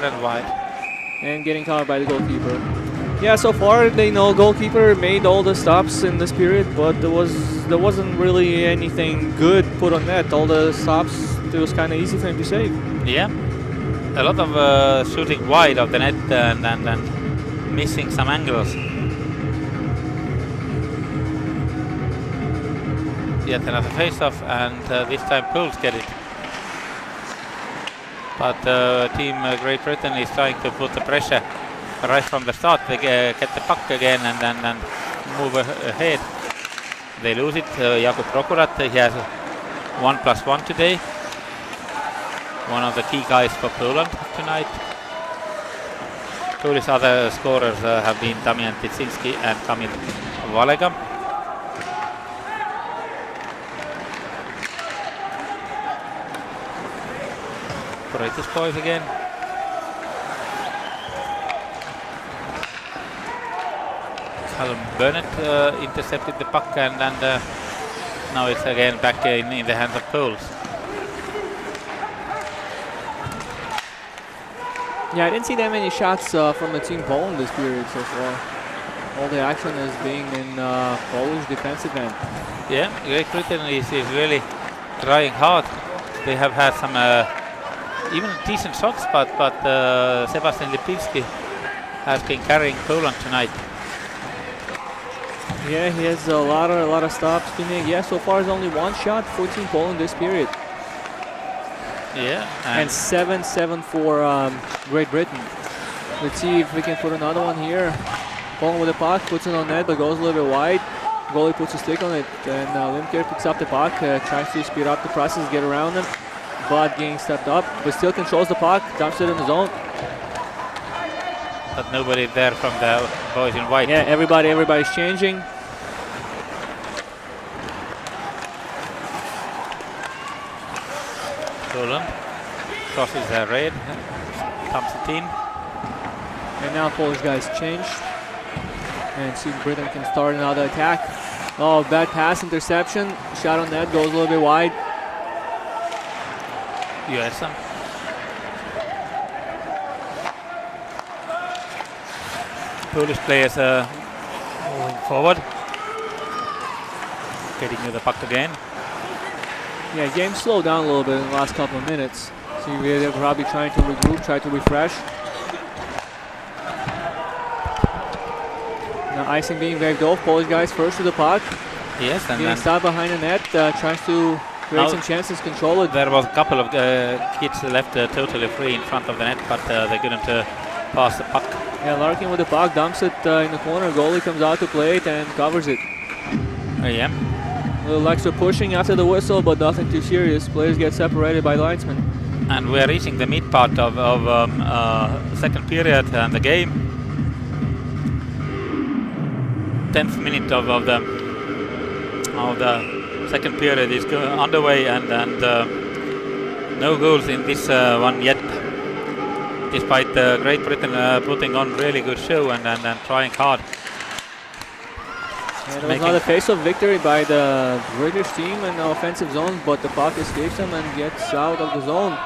and wide. And getting covered by the goalkeeper. Yeah, so far they know goalkeeper made all the stops in this period, but there wasn't really anything good put on net. All the stops, it was kind of easy for him to save. Yeah, a lot of shooting wide of the net and missing some angles. Yet another face-off, and this time Poles get it. But Team Great Britain is trying to put the pressure right from the start. They get the puck again and then move ahead. They lose it. Jakub Prokurat, he has 1+1 today. One of the key guys for Poland tonight. Polish other scorers have been Damian Tycinski and Kamil Valega. British boys again. Callum Burnett intercepted the puck, and now it's again back in the hands of Poles. Yeah, I didn't see that many shots from the team Poland this period so far. All the action is being in Polish defensive end. Yeah, Great Britain is really trying hard. They have had some even decent shots, but Sebastian Lipinski has been carrying Poland tonight. Yeah, he has a lot of stops to make. Yeah, so far it's only one shot for Team Poland this period. Yeah, and 7-7 for Great Britain. Let's see if we can put another one here. Poland with the puck, puts it on net, but goes a little bit wide. Goalie puts a stick on it, and Limker picks up the puck, tries to speed up the process, get around him, but getting stepped up, but still controls the puck, dumps it in the zone. But nobody there from the boys in white. Yeah, everybody's changing. Poland crosses the red, comes the team. And now Polish guys change. And see if Britain can start another attack. Oh, bad pass, interception. Shot on net, goes a little bit wide. US. Polish players moving forward. Getting to the puck again. Yeah, game slowed down a little bit in the last couple of minutes. See, they're probably trying to regroup, try to refresh. Now icing being waved off. Polish guys first to the puck. Yes, and getting stopped behind the net, tries to create some chances, control it. There was a couple of kids left totally free in front of the net, but they couldn't pass the puck. Yeah, Larkin with the puck, dumps it in the corner. Goalie comes out to play it and covers it. Yeah. A little extra pushing after the whistle, but nothing too serious. Players get separated by linesmen. And we are reaching the mid part of second period and the game. 10th minute of the second period is underway, and no goals in this one yet. Despite Great Britain putting on really good show and trying hard. Yeah, there was another face-off victory by the British team in the offensive zone, but the puck escapes them and gets out of the zone.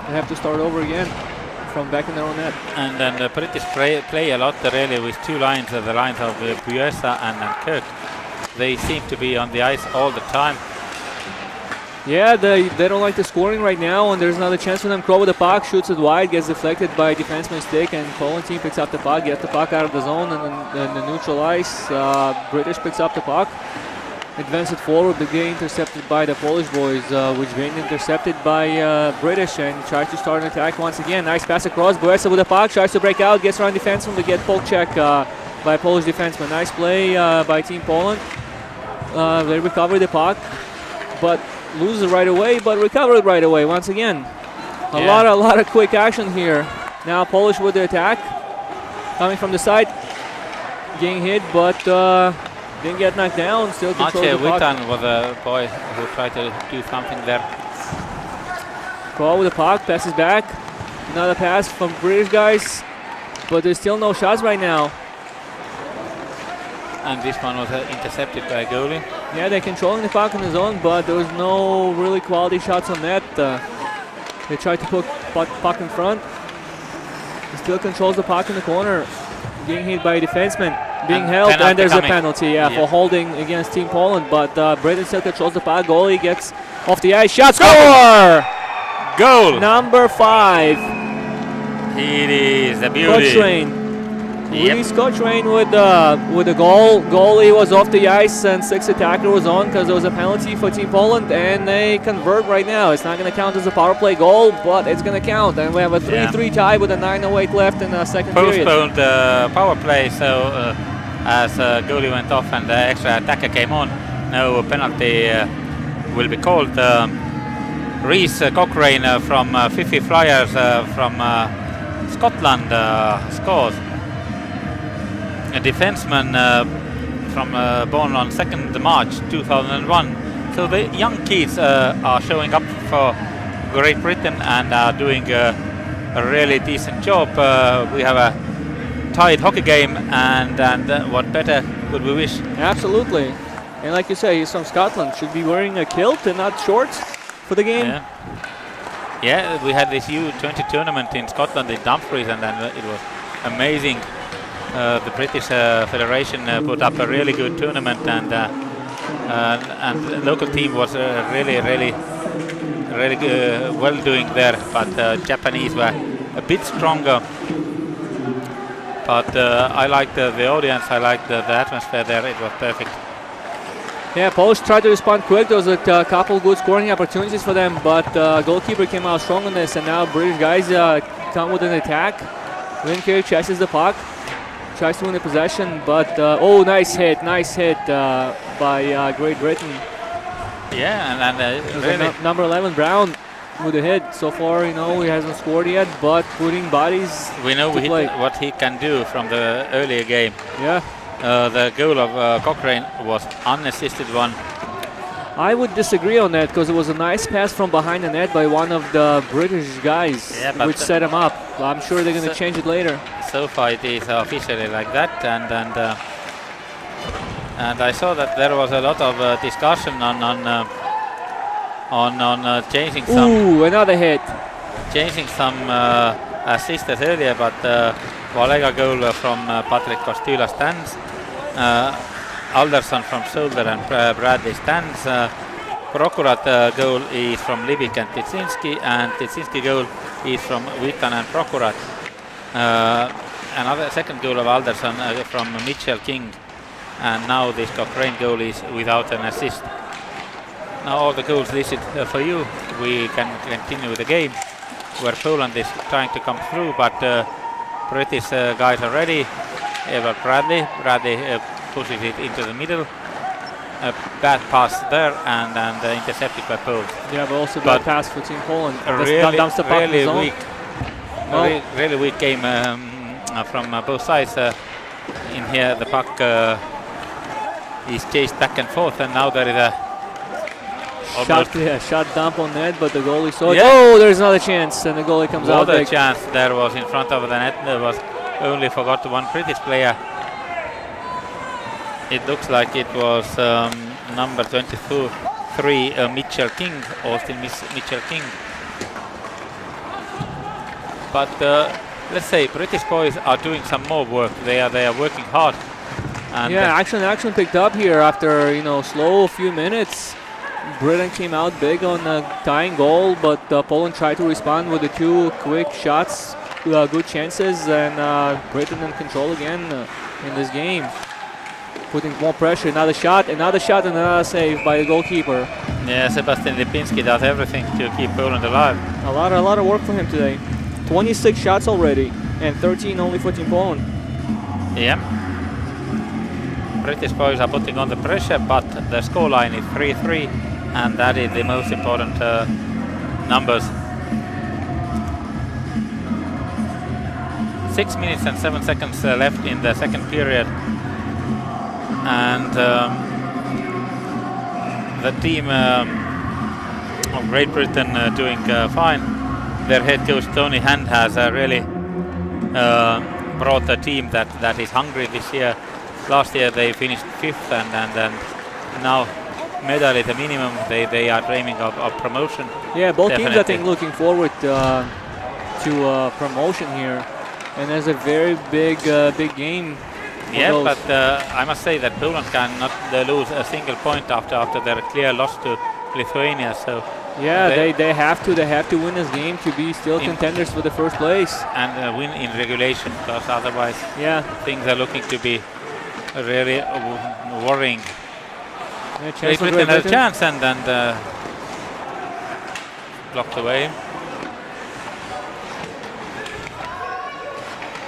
They have to start over again from back in their own net. And then the British play a lot really with two lines, the lines of Buesa and Kirk. They seem to be on the ice all the time. Yeah, they don't like the scoring right now, and there's another chance for them. Crow with the puck, shoots it wide, gets deflected by a defenseman's stick, and Poland team picks up the puck, gets the puck out of the zone, and then the neutral ice. British picks up the puck, advance it forward, but getting intercepted by the Polish boys, which being intercepted by British, and tries to start an attack once again. Nice pass across, Boesa with the puck, tries to break out, gets around defenseman, to get poke check by a Polish defenseman. Nice play by Team Poland. They recover the puck, but lose it right away, but recover it right away once again. A lot of quick action here. Now Polish with the attack, coming from the side, getting hit, but didn't get knocked down. Still controls the puck. Witan was a boy who tried to do something there. Call with the puck, passes back. Another pass from British guys, but there's still no shots right now. And this one was intercepted by a goalie. Yeah, they're controlling the puck in the zone, but there was no really quality shots on net. They tried to put puck in front. He still controls the puck in the corner. Getting hit by a defenseman. Being held, and there's a penalty for holding against Team Poland. But Britain still controls the puck. Goalie gets off the ice. Shot, score! Goal! Number 5. It is a beauty. Cochrane. Luis Cochrane with the goal. Goalie was off the ice and 6th attacker was on because there was a penalty for Team Poland, and they convert right now. It's not going to count as a power play goal, but it's going to count. And we have a 3-3 tie with a 9:08 left in the second period. Postponed power play, so as goalie went off and the extra attacker came on, no penalty will be called. Reese Cochrane from Fifi Flyers from Scotland scores. A defenseman born on 2nd March 2001. So the young kids are showing up for Great Britain and are doing a really decent job. We have a tied hockey game, and what better could we wish? Absolutely. And like you say, he's from Scotland. Should be wearing a kilt and not shorts for the game. Yeah, we had this U20 tournament in Scotland in Dumfries, and then it was amazing. The British Federation put up a really good tournament, and the local team was really well doing there. But Japanese were a bit stronger. But I liked the audience. I liked the atmosphere there. It was perfect. Yeah, Polish tried to respond quick. There was a couple good scoring opportunities for them, but goalkeeper came out strong on this, and now British guys come with an attack. Linkir chases the puck. Tries to win the possession, but nice hit by Great Britain. Yeah, and really number 11 Brown with a hit. So far, he hasn't scored yet, but putting bodies. We know what he can do from the earlier game. Yeah. The goal of Cochrane was unassisted one. I would disagree on that because it was a nice pass from behind the net by one of the British guys, which set him up. I'm sure they're going to change it later. So far it is officially like that, and I saw that there was a lot of discussion on changing some. Ooh, another hit. Changing some assists earlier, but Valega goal from Patrick Kostula stands. Alderson from Solder and Bradley stands. Prokurat goal is from Libik and Titsinski, and Titsinski goal is from Witan and Prokurat. Another second goal of Alderson from Mitchell King, and now this Cochrane goal is without an assist. Now all the goals listed for you. We can continue with the game where Poland is trying to come through, but British guys are ready. Edward Bradley pushes it into the middle. A bad pass there, and intercepted by Poland. Yeah, but also bad pass for Team Poland. Really weak game from both sides. In here, the puck is chased back and forth, and now there is a shot dump on net, but the goalie saw it. Oh, there's another chance, and the goalie comes out. Another chance there was in front of the net. There was only forgot one British player. It looks like it was number 23, Mitchell King, Austin Mitchell King. But let's say British boys are doing some more work. They are working hard. And action picked up here after slow few minutes. Britain came out big on the tying goal, but Poland tried to respond with the 2 quick shots, good chances, and Britain in control again in this game. Putting more pressure, another shot, and another save by the goalkeeper. Yeah, Sebastian Lipinski does everything to keep Poland alive. A lot of work for him today. 26 shots already, and 13 only for Team Poland. Yeah. British boys are putting on the pressure, but the scoreline is 3-3, and that is the most important numbers. 6 minutes and 7 seconds left in the second period, and the team of Great Britain doing fine. Their head coach Tony Hand has really brought a team that is hungry this year. Last year they finished 5th, and now medal is the minimum. They are dreaming of promotion. Yeah, both Definitely. teams I think looking forward to promotion here, and there's a very big game. Yeah, those. but I must say that Poland cannot lose a single point after their clear loss to Lithuania. So yeah, they have to win this game to be still contenders for the first place and win in regulation, because otherwise, yeah, things are looking to be really worrying. Great Britain had a chance and blocked away.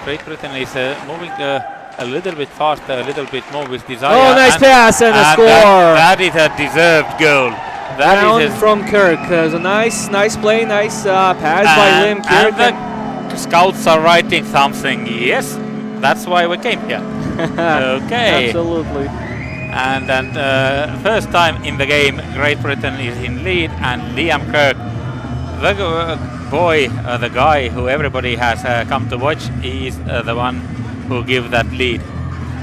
Great Britain is moving a little bit faster, a little bit more with desire. Oh, nice pass and a score! That is a deserved goal. That Down is from Kirk. It was a nice play, nice pass by Lim Kirk. And the scouts are writing something. Yes, that's why we came here. Okay. Absolutely. And then first time in the game, Great Britain is in lead, and Liam Kirk, the boy, the guy who everybody has come to watch, he is the one who gives that lead.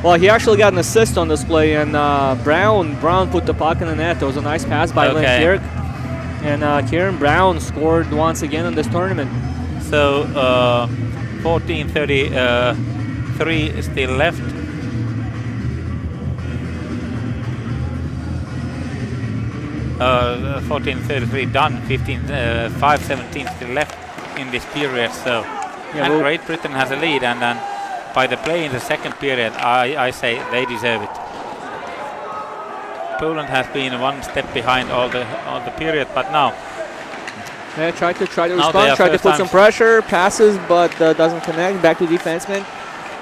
Well, he actually got an assist on this play, and Brown put the puck in the net. It was a nice pass by Lim Kirk, and Kieran Brown scored once again in this tournament. So 14:33 still left. Uh, 14:33 done, 5:17 still left in this period. So, yeah, and Great Britain has a lead, and then by the play in the second period, I say they deserve it. Poland has been one step behind all the period, but now. Yeah, try to respond, try to put some pressure, passes, but doesn't connect. Back to defenseman.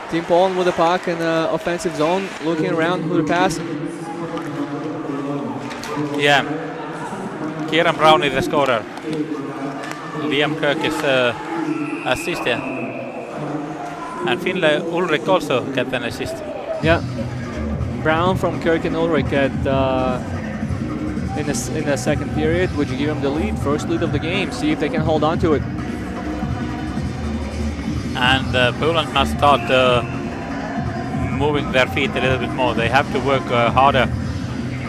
Team Poland with the puck in the offensive zone, looking around who to pass. Yeah, Kieran Brown is the scorer. Liam Kirk is assist, yeah. And Finlay Ulrich also got an assist. Yeah, Brown from Kirk and Ulrich at in the second period, which give them the lead, first lead of the game. See if they can hold on to it. And Poland must start moving their feet a little bit more. They have to work harder.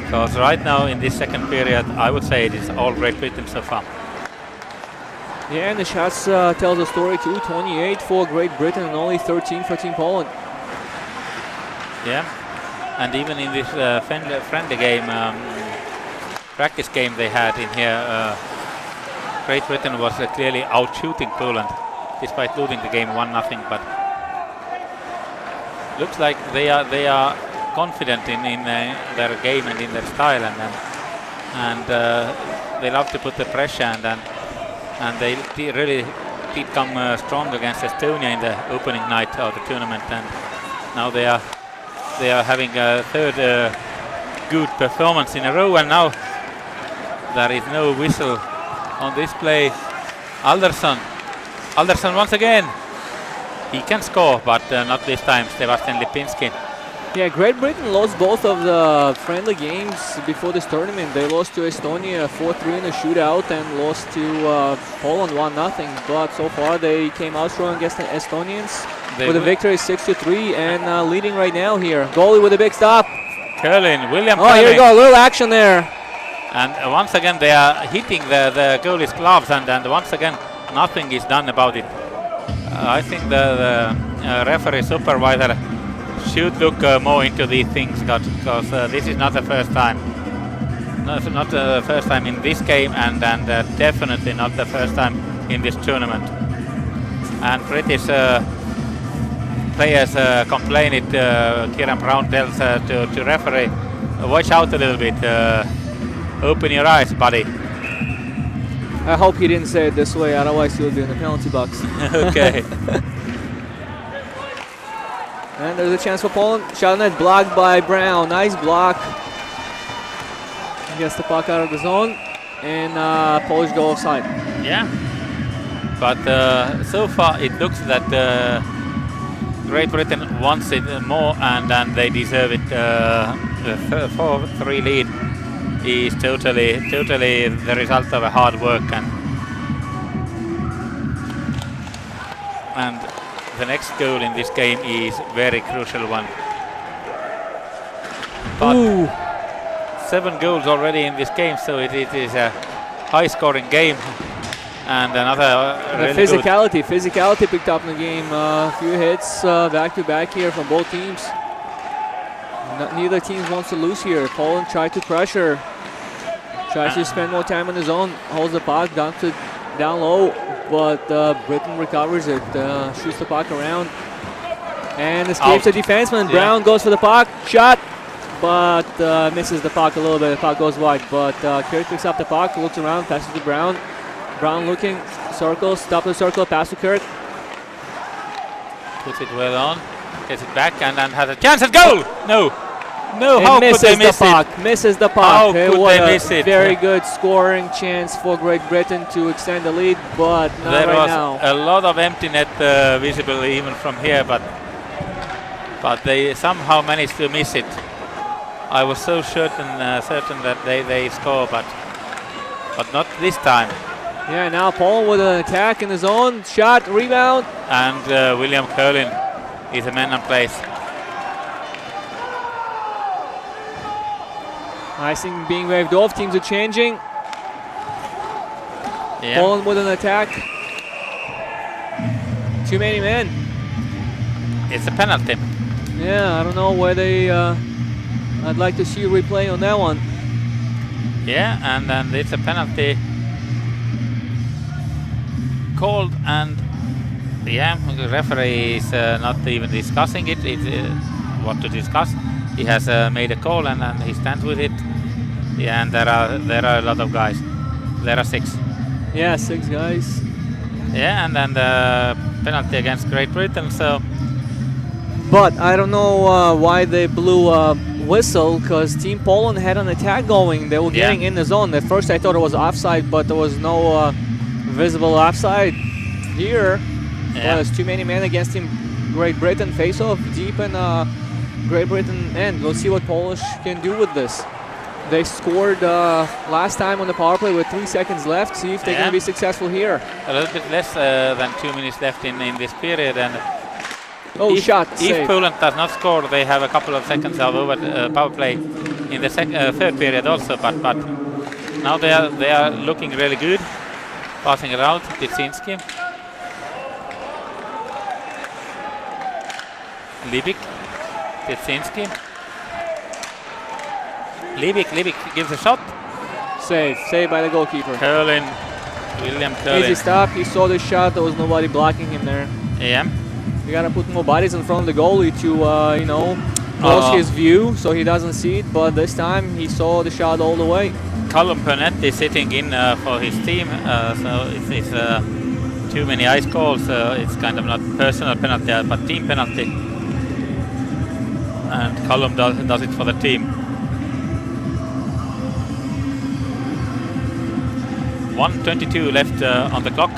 Because right now in this second period, I would say it is all Great Britain so far. Yeah, and the shots tell the story too. 28 for Great Britain and only 13 for Team Poland. Yeah, and even in this friendly game, practice game they had in here, Great Britain was clearly out-shooting Poland, despite losing the game 1-0. But looks like they are confident in their game and in their style, and they love to put the pressure, and they really did come strong against Estonia in the opening night of the tournament, and now they are having a third good performance in a row, and now there is no whistle on this play. Alderson once again, he can score, but not this time. Sebastian Lipinski. Yeah, Great Britain lost both of the friendly games before this tournament. They lost to Estonia 4-3 in a shootout and lost to Poland 1-0. But so far they came out strong against the Estonians with a victory 6-3 and leading right now here. Goalie with a big stop. William Oh, here we go, a little action there. And once again they are hitting the goalie's gloves, and once again nothing is done about it. I think the referee supervisor should look more into these things, because this is not the first time. not the first time in this game, and definitely not the first time in this tournament. And British players complain it. Kieran Brown tells to referee, watch out a little bit. Open your eyes, buddy. I hope he didn't say it this way, otherwise he would be in the penalty box. Okay. And there's a chance for Poland. Shot net blocked by Brown. Nice block. Gets the puck out of the zone, and Polish go offside. Yeah. But so far it looks that Great Britain wants it more, and they deserve it. The 4-3 lead is totally the result of a hard work, and the next goal in this game is very crucial one. But Ooh. 7 goals already in this game, so it is a high-scoring game, and another really physicality picked up in the game. A few hits back to back here from both teams. Neither team wants to lose here. Poland tried to pressure, tries to spend more time in the zone, holds the puck down low, but Britain recovers it, shoots the puck around, and escapes the defenseman. Brown goes for the puck, shot, but misses the puck a little bit. The puck goes wide, but Kirk picks up the puck, looks around, passes to Brown. Brown looking, circle, stop the circle, pass to Kirk. Puts it well on, gets it back, and has a chance at goal! No, how could they miss it? Misses the puck. How could they miss it? Very good scoring chance for Great Britain to extend the lead, but not there right was now. a lot of empty net visible even from here, but they somehow managed to miss it. I was so certain that they score, but not this time. Yeah, now Poland with an attack in the zone, shot, rebound. And William Curlin is a man on place. Icing being waved off, teams are changing. Yeah. Poland with an attack. Too many men. It's a penalty. Yeah, I don't know where they... I'd like to see a replay on that one. Yeah, and then it's a penalty called, and yeah, the referee is not even discussing it. What to discuss. He has made a call, and he stands with it. Yeah, and there are a lot of guys. There are 6. Yeah, 6 guys. Yeah, and then the penalty against Great Britain. So, but I don't know why they blew a whistle, because Team Poland had an attack going. They were getting in the zone. At first I thought it was offside, but there was no visible offside here. Yeah. There's too many men against Team Great Britain. Face off deep in Great Britain end. We'll see what Polish can do with this. They scored last time on the power play with 3 seconds left. See if they're going to be successful here. A little bit less than 2 minutes left in this period, and if Poland does not score, they have a couple of seconds of over power play in the third period also. But now they are looking really good. Passing around, Titsinski, Libik, Titsinski, Libik gives a shot. Save by the goalkeeper. Curlin, William Curlin. Easy stop. He saw the shot. There was nobody blocking him there. Yeah. You gotta put more bodies in front of the goalie to, close his view so he doesn't see it. But this time he saw the shot all the way. Callum Burnett is sitting in for his team, so it's too many ice calls. It's kind of not personal penalty, but team penalty. And Callum does it for the team. 1:22 left on the clock.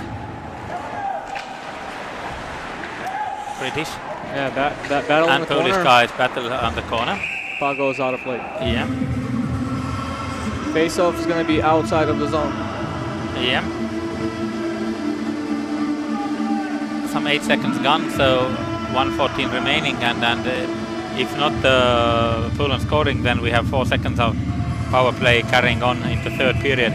British. Yeah, that battle on the corner. And Polish guys battle on the corner. Puck goes out of play. Yeah. Face-off is going to be outside of the zone. Yeah. Some 8 seconds gone, so 1:14 remaining, and if not Poland scoring, then we have 4 seconds of power play carrying on into third period.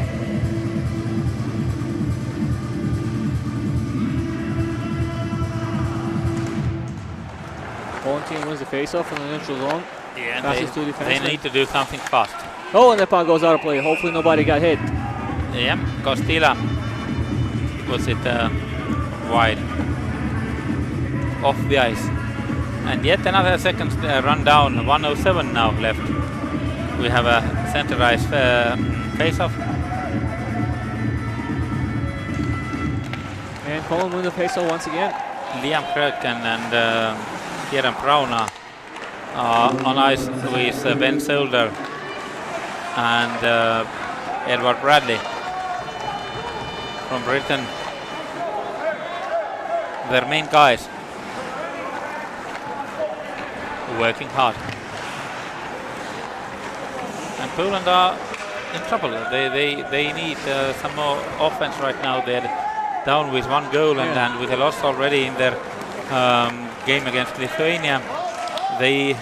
Poland team wins the face-off in the neutral zone. Yeah, passes to defenseman. they need to do something fast. Oh, and the puck goes out of play. Hopefully nobody got hit. Yeah, Costila puts it wide off the ice. And yet another second run down, 1:07 now left. We have a center ice face-off. And Poland win the face-off once again. Liam Kröken and Kieran Brauna on ice with Ben Solder and Edward Bradley from Britain. Their main guys working hard. And Poland are in trouble. They need some more offense right now. They're down with 1 goal, and with a loss already in their game against Lithuania, they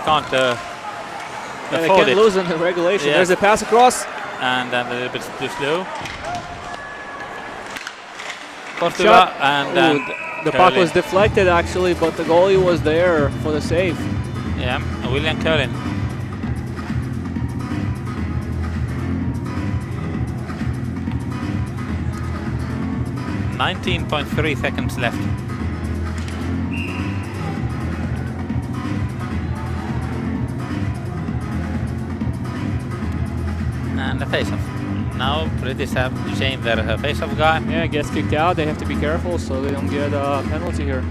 can't afford they can't it. lose in the regulation. Yes. There's a pass across. And a little bit too slow. Kortula and the puck was deflected actually, but the goalie was there for the save. Yeah, William Curlin. .3 seconds left. And the face-off. Now British have changed their face-off guy. Yeah, gets kicked out. They have to be careful so they don't get a penalty here.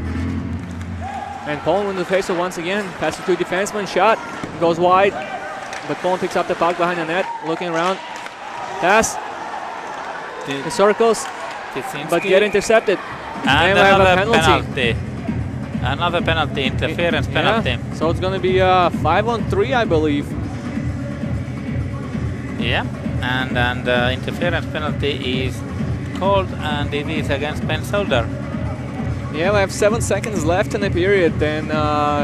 And Poland wins the face-off once again. Passes to defenseman, shot, goes wide. But Poland picks up the puck behind the net, looking around. Pass. The circles. But get intercepted. And we have a another penalty. Another penalty, interference penalty. Yeah. So it's going to be 5-on-3, I believe. Yeah, and interference penalty is called, and it is against Ben Solder. Yeah, we have 7 seconds left in the period. Then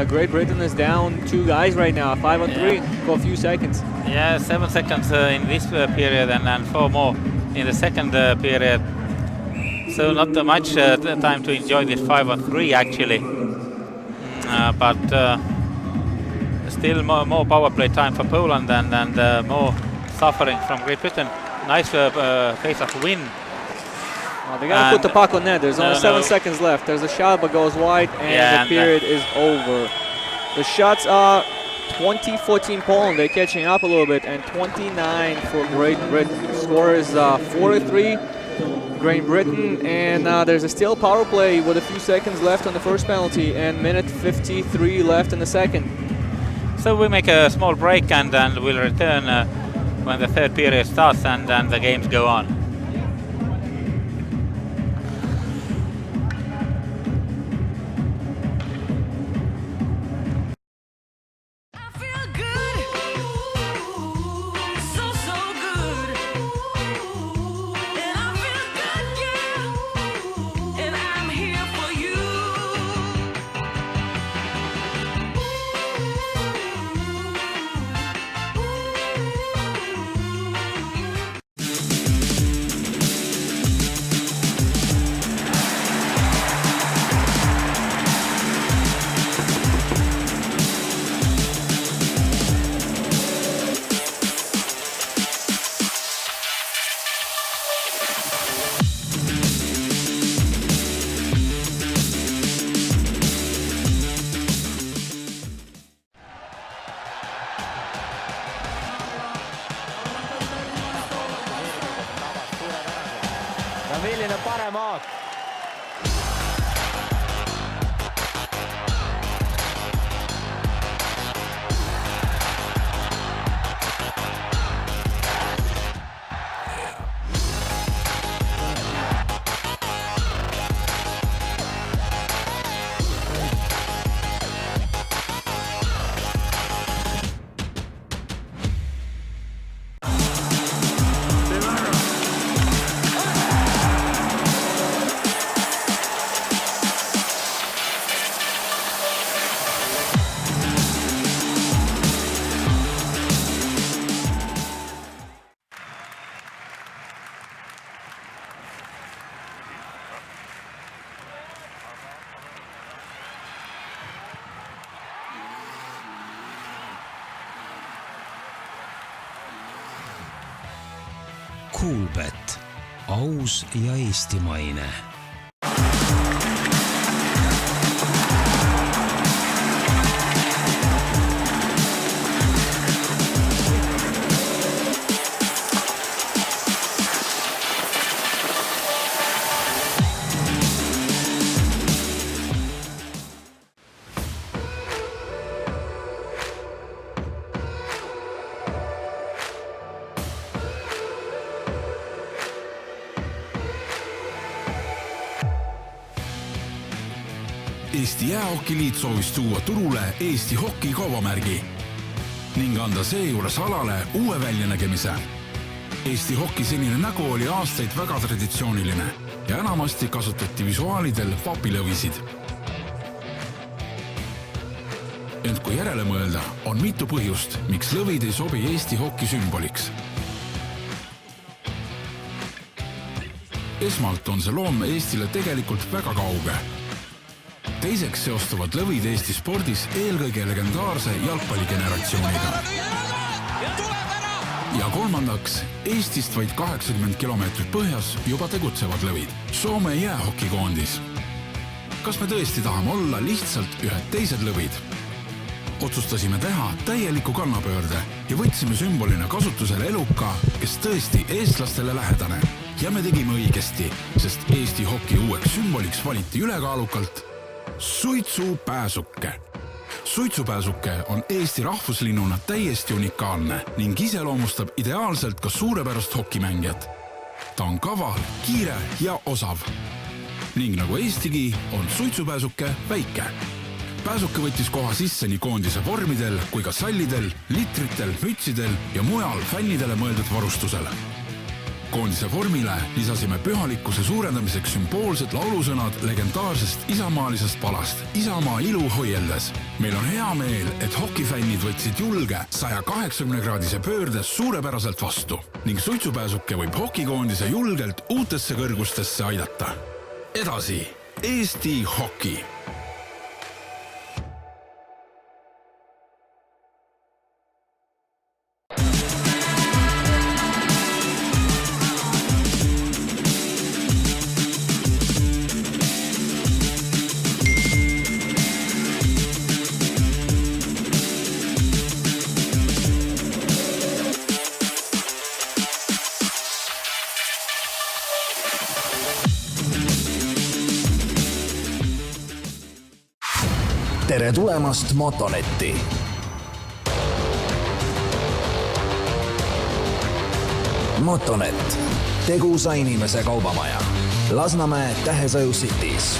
Great Britain is down 2 guys right now, 5-on-3 for a few seconds. Yeah, 7 seconds in this period, and 4 more in the second period. So not much time to enjoy this 5-on-3 actually, but still more power play time for Poland and more suffering from Great Britain. Nice face-off win. Well, they gotta put the puck on net. There's only 7 seconds left. There's a shot, but goes wide, and the period is over. The shots are 20-14 Poland. They're catching up a little bit, and 29 for Great Britain. Score is 4-3. Great Britain, and there's a still power play with a few seconds left on the first penalty and minute 53 left in the second. So we make a small break and we'll return when the third period starts and the games go on. milline parem haak. Coolbet, aus ja eestimaine. Eesti Jäähokiliit soovis tuua turule Eesti hoki kaubamärgi ning anda seejuures alale uue väljanägemise. Eesti hoki senine nägu oli aastaid väga traditsiooniline ja enamasti kasutati visuaalidel papilõvisid. Ent kui järele mõelda, on mitu põhjust, miks lõvid ei sobi Eesti hoki sümboliks. Esmalt on see loom Eestile tegelikult väga kauge. Teiseks seostuvad lõvid Eesti spordis eelkõige legendaarse jalgpalligeneratsiooniga. Ja kolmandaks, Eestist vaid 80 kilomeetrit põhjas juba tegutsevad lõvid. Soome jäähokikoondis. Kas me tõesti tahame olla lihtsalt ühed teised lõvid? Otsustasime teha täieliku kannapöörde ja võtsime sümbolina kasutusele eluka, kes tõesti eestlastele lähedane. Ja me tegime õigesti, sest Eesti hoki uueks sümboliks valiti ülekaalukalt suitsupääsuke. Suitsupääsuke on Eesti rahvuslinnuna täiesti unikaalne ning iseloomustab ideaalselt ka suurepärast hokimängijat. Ta on kaval, kiire ja osav. Ning nagu Eestigi on suitsupääsuke väike. Pääsuke võttis koha sisse nii koondise vormidel kui ka sallidel, litritel, mütsidel ja mujal fännidele mõeldud varustusele. Koondise vormile lisasime pühalikkuse suurendamiseks sümboolsed laulusõnad legendaarsest isamaalisest palast Isamaa ilu hoieldes. Meil on hea meel, et hokifännid võtsid julge 180-kraadise pöörde suurepäraselt vastu ning suitsupääsuke võib hokikoondise julgelt uutesse kõrgustesse aidata. Edasi, Eesti hoki! Tere tulemast Motonetti! Motonet, tegusa inimese kaubamaja. Lasnamäe Tähesaju Cities.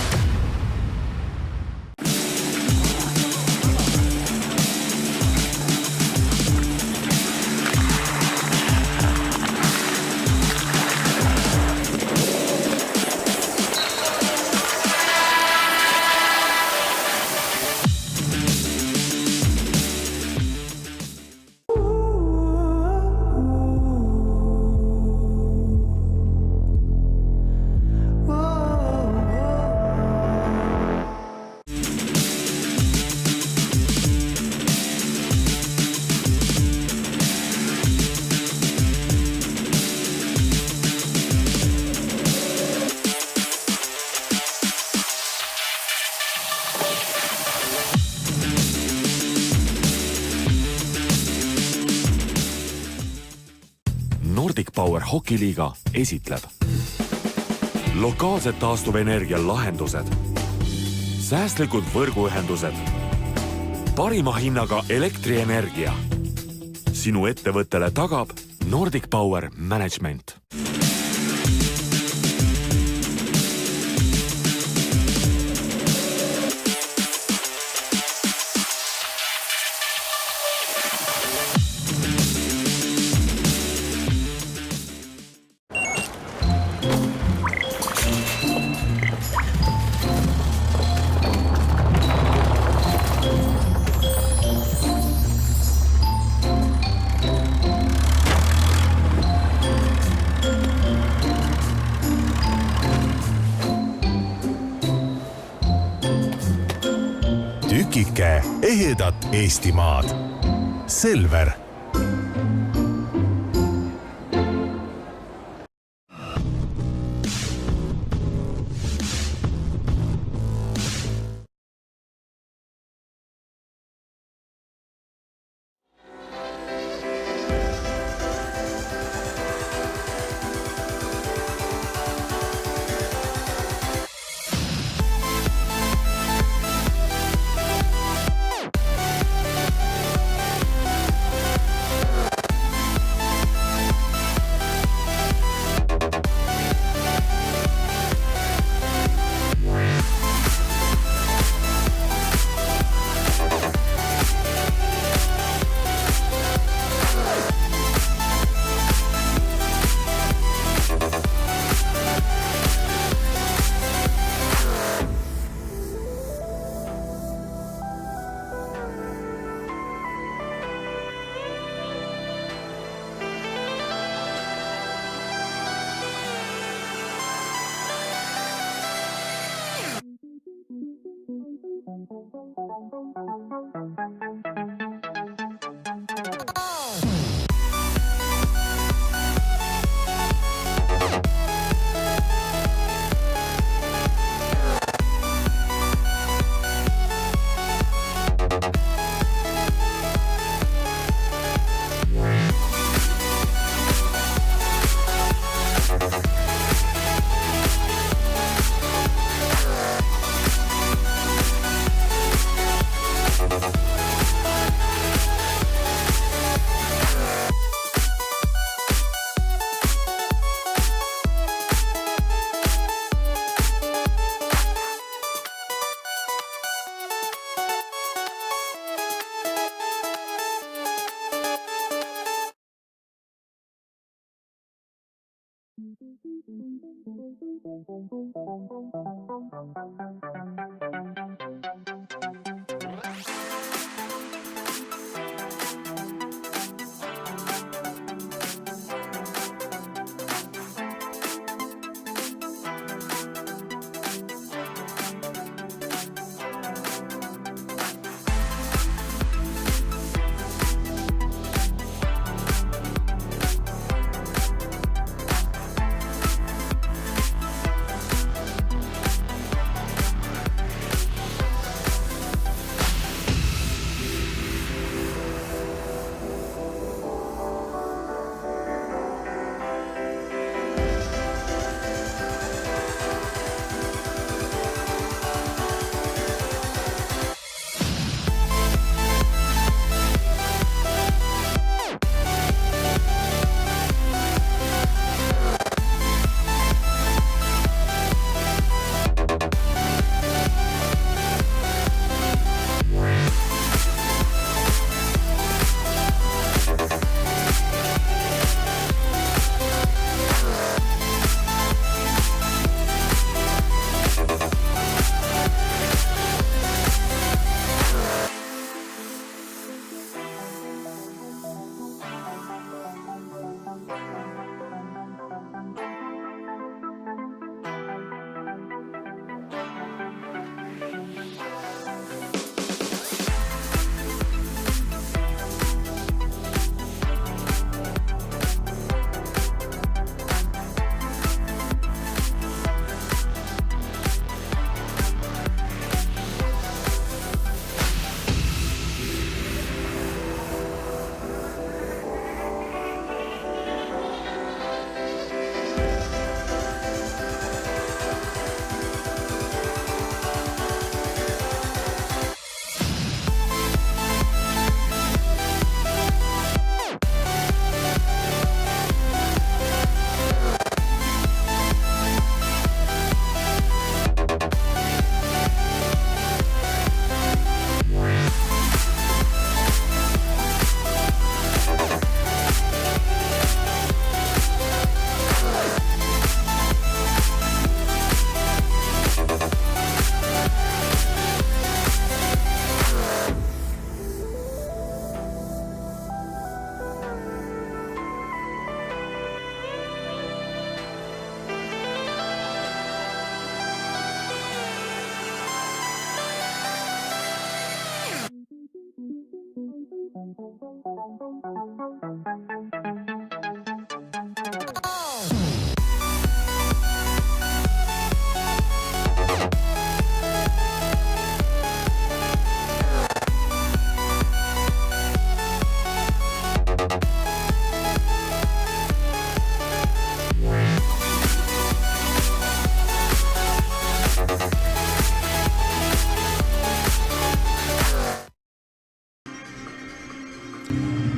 Baltic Power hokiliiga esitleb lokaalsed taastuvenergia lahendused, säästlikud võrguühendused, parima hinnaga elektrienergia. Sinu ettevõttele tagab Baltic Power Management. Tükike ehedat Eestimaad. Selver.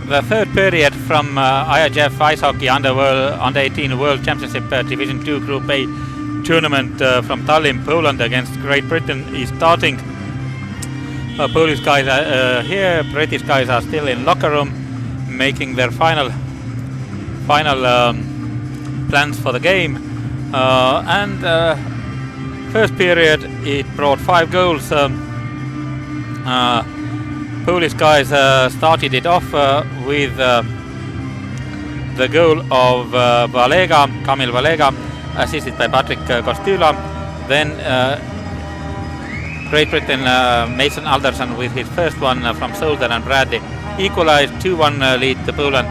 The third period from IIHF Ice Hockey Under 18 World Championship Division 2 Group A tournament from Tallinn, Poland against Great Britain is starting. Polish guys are here, British guys are still in locker room making their final plans for the game. And first period it brought 5 goals. Polish guys started it off with the goal of Kamil Valega, assisted by Patrick Kostula. Then Great Britain, Mason Alderson with his first one from Solder and Bradley equalized. 2-1 lead to Poland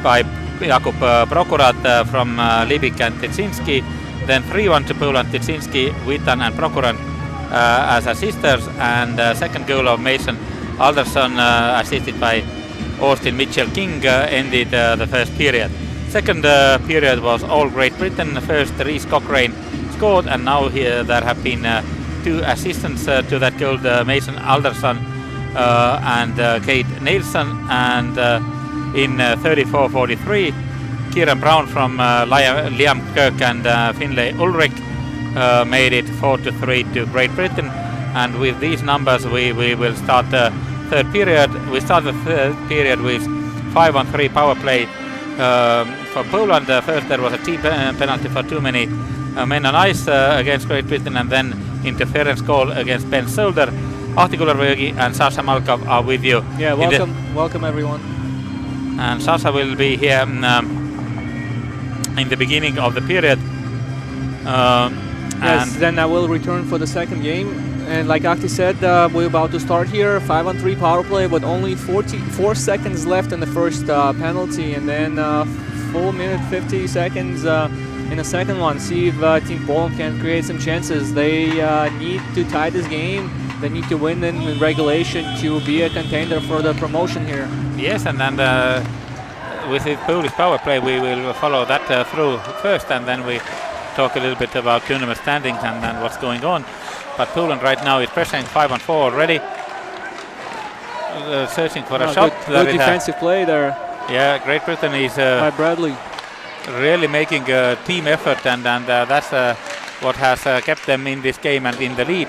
by Jakub Prokurat from Libik and Tyczynski. Then 3-1 to Poland, Tyczynski, Witan and Prokurat as assisters, and second goal of Mason Alderson assisted by Austin Mitchell King ended the first period. Second period was all Great Britain. First Rhys Cochrane scored, and now here there have been 2 assistants to that goal, Mason Alderson and Kate Nielsen, and in 34-43 Kieran Brown from Liam Kirk and Finlay Ulrich made it 4-3 to Great Britain. And with these numbers we will start the third period. We start the third period with 5-on-3 power play for Poland. First there was a team penalty for too many men on ice against Great Britain, and then interference call against Ben Solder. Ahti Kulervögi and Sasha Malkov are with you. Yeah, welcome everyone. And Sasha will be here in the beginning of the period. Yes, then I will return for the second game. And like Ahti said, we're about to start here. 5-on-3 power play, but only 4 seconds left in the first penalty, and then 4 minutes 50 seconds in the second one. See if Team Poland can create some chances. They need to tie this game. They need to win in regulation to be a contender for the promotion here. Yes, and then with the Polish power play, we will follow that through first, and then we talk a little bit about tournament standings and what's going on. But Poland right now is pressuring 5-on-4 already, searching for a shot. Good defensive play there. Yeah, Great Britain is by Bradley. Really making a team effort, and that's what has kept them in this game and in the lead.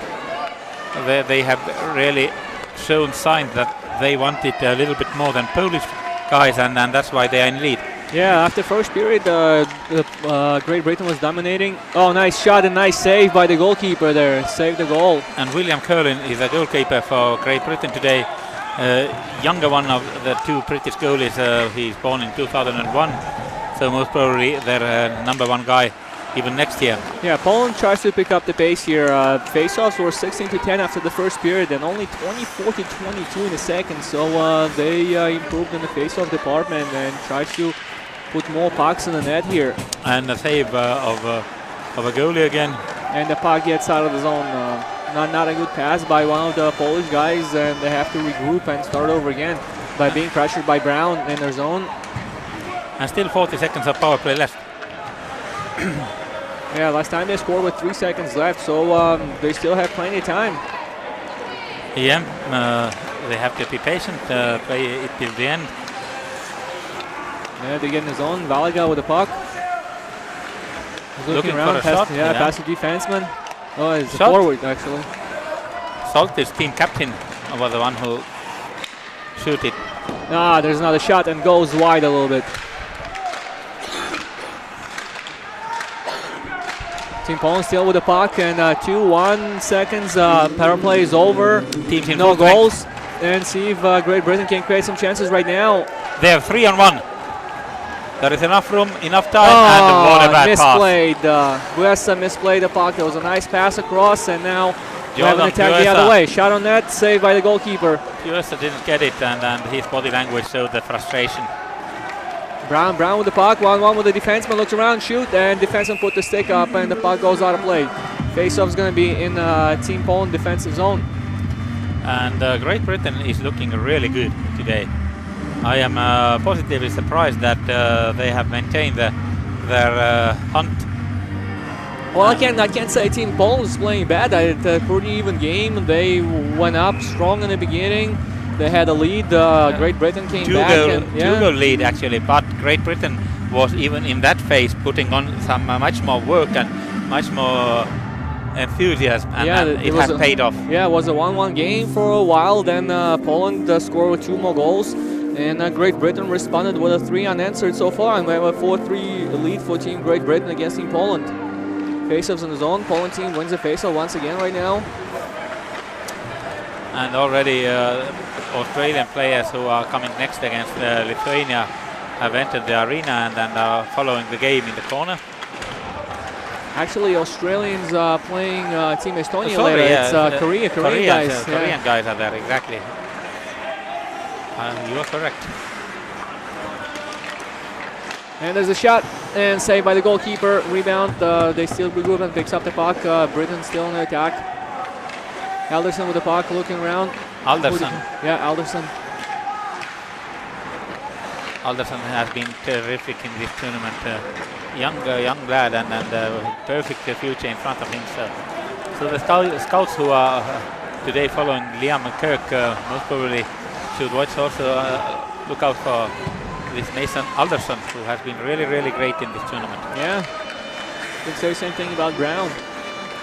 They have really shown signs that they want it a little bit more than Polish guys, and that's why they are in lead. Yeah, after first period, Great Britain was dominating. Oh, nice shot and nice save by the goalkeeper there. Saved the goal. And William Curlin is a goalkeeper for Great Britain today. Younger one of the 2 British goalies. He's born in 2001. So most probably their number 1 guy even next year. Yeah, Poland tries to pick up the pace here. Face-offs were 16-10 after the first period and only 24-22 in the second. So they improved in the face-off department and tried to put more pucks in the net here. And a save of a goalie again. And the puck gets out of the zone. Not a good pass by one of the Polish guys, and they have to regroup and start over again by being pressured by Brown in their zone. And still 40 seconds of power play left. Yeah, last time they scored with 3 seconds left, so they still have plenty of time. Yeah, they have to be patient, play it till the end. Yeah, they get in the zone. Valaga with the puck. He's looking around, for a shot. past the defenseman. Oh, it's a forward actually. Saltis, team captain, was the one who shoot it. Ah, there's another shot and goes wide a little bit. Team Poland still with the puck, and 2-1 seconds. Power play is over. No goals. And see if Great Britain can create some chances right now. They have 3-on-1. There is enough room, enough time, and what a bad misplayed. Guessa misplayed the puck. There was a nice pass across, and now we have an attack the other way. Shot on net, saved by the goalkeeper. Guessa didn't get it, and his body language showed the frustration. Brown with the puck, 1-1 with the defenseman, looks around, shoot, and defenseman put the stick up, and the puck goes out of play. Face-off is going to be in Team Poland defensive zone. And Great Britain is looking really good today. I am positively surprised that they have maintained their hunt. Well, I can't say Team Poland is playing bad. It's a pretty even game. They went up strong in the beginning. They had a lead. Great Britain came back. Two-goal lead actually, but Great Britain was even in that phase putting on some much more work and much more enthusiasm, and it has paid off. Yeah, it was a 1-1 game for a while. Then Poland scored with 2 more goals, and Great Britain responded with a 3 unanswered so far, and we have a 4-3 lead for Team Great Britain against Team Poland. Faceoffs in the zone. Poland team wins the faceoff once again right now. And already Australian players who are coming next against Lithuania have entered the arena and are following the game in the corner. Actually, Australians playing Team Estonia Sorry, later. yeah, It's Korean guys. Korean guys are there, exactly. You are correct. And there's a shot and saved by the goalkeeper. Rebound. They still regroup and picks up the puck. Britain still on the attack. Alderson with the puck, looking around. Alderson. Yeah, Alderson. Alderson has been terrific in this tournament. Young lad and perfect future in front of him. So the scouts who are today following Liam Kirk most probably should watch also look out for this Mason Alderson, who has been really great in this tournament. Yeah, you can say the same thing about Brown.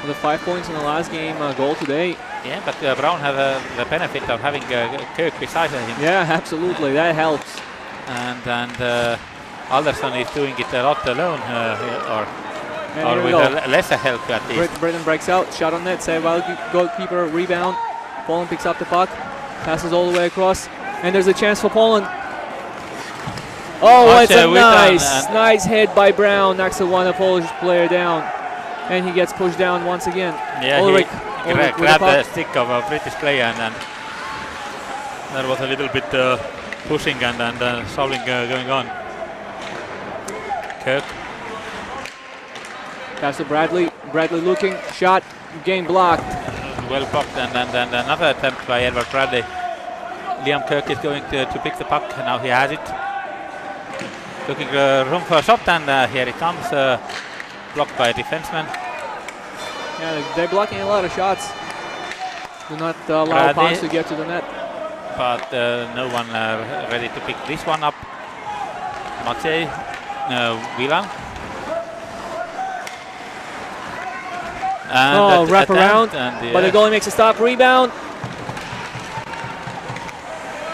With the 5 points in the last game, goal today. Yeah, but Brown has the benefit of having Kirk beside him. Yeah, absolutely, that helps. And Alderson is doing it a lot alone, or with a lesser help at least. Britain breaks out, shot on net, saved by the goalkeeper, rebound. Poland picks up the puck, passes all the way across, and there's a chance for Poland. Oh, it's a nice hit by Brown. Knocks a Polish player down, and he gets pushed down once again. Yeah, Ulrich grabbed the stick of a British player, and then there was a little bit pushing and shoving going on. Kirk. Pass to Bradley. Bradley looking, shot, game blocked. Well blocked, and another attempt by Edward Bradley. Liam Kirk is going to pick the puck. Now he has it. Looking room for a shot, and here it comes. Blocked by a defenseman. Yeah, they're blocking a lot of shots. Do not allow pucks to get to the net. But no one ready to pick this one up. Maciej Wieland. And wrap around, but the goalie makes a stop. Rebound.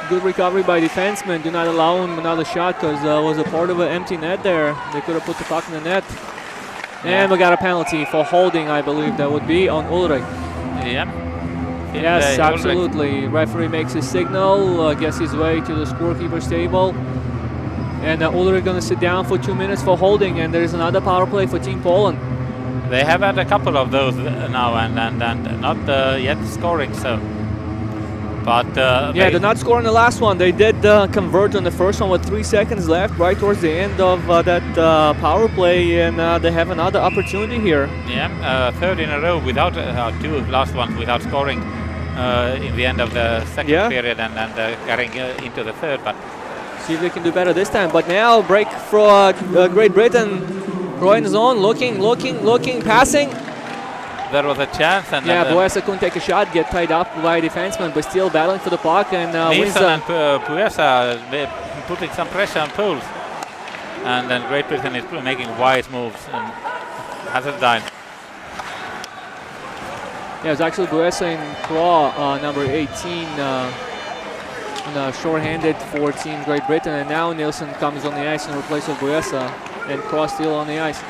Good recovery by defenseman. Do not allow him another shot, because was a part of an empty net there. They could have put the puck in the net. And we got a penalty for holding, I believe that would be on Ulrich. Yeah. Yes, absolutely. Referee makes a signal, gets his way to the scorekeeper's table. And Ulrich going to sit down for 2 minutes for holding, and there's another power play for Team Poland. They have had a couple of those now and not yet scoring, so. But yeah, they're not scoring the last one. They did convert on the first one with 3 seconds left, right towards the end of that power play, and they have another opportunity here. Yeah, third in a row without two last ones without scoring in the end of the second period, and getting into the third. But see if they can do better this time. But now break for Great Britain. Groin zone, looking, passing. There was a chance, and Buesa couldn't take a shot, get tied up by a defenseman, but still battling for the puck, and Nielsen and Buesa putting some pressure on poles, and then Great Britain is making wise moves and hasn't done. Yeah, it's actually Buesa and Claw, number 18, short-handed for Team Great Britain, and now Nielsen comes on the ice in replace of Buesa, and Claw still on the ice.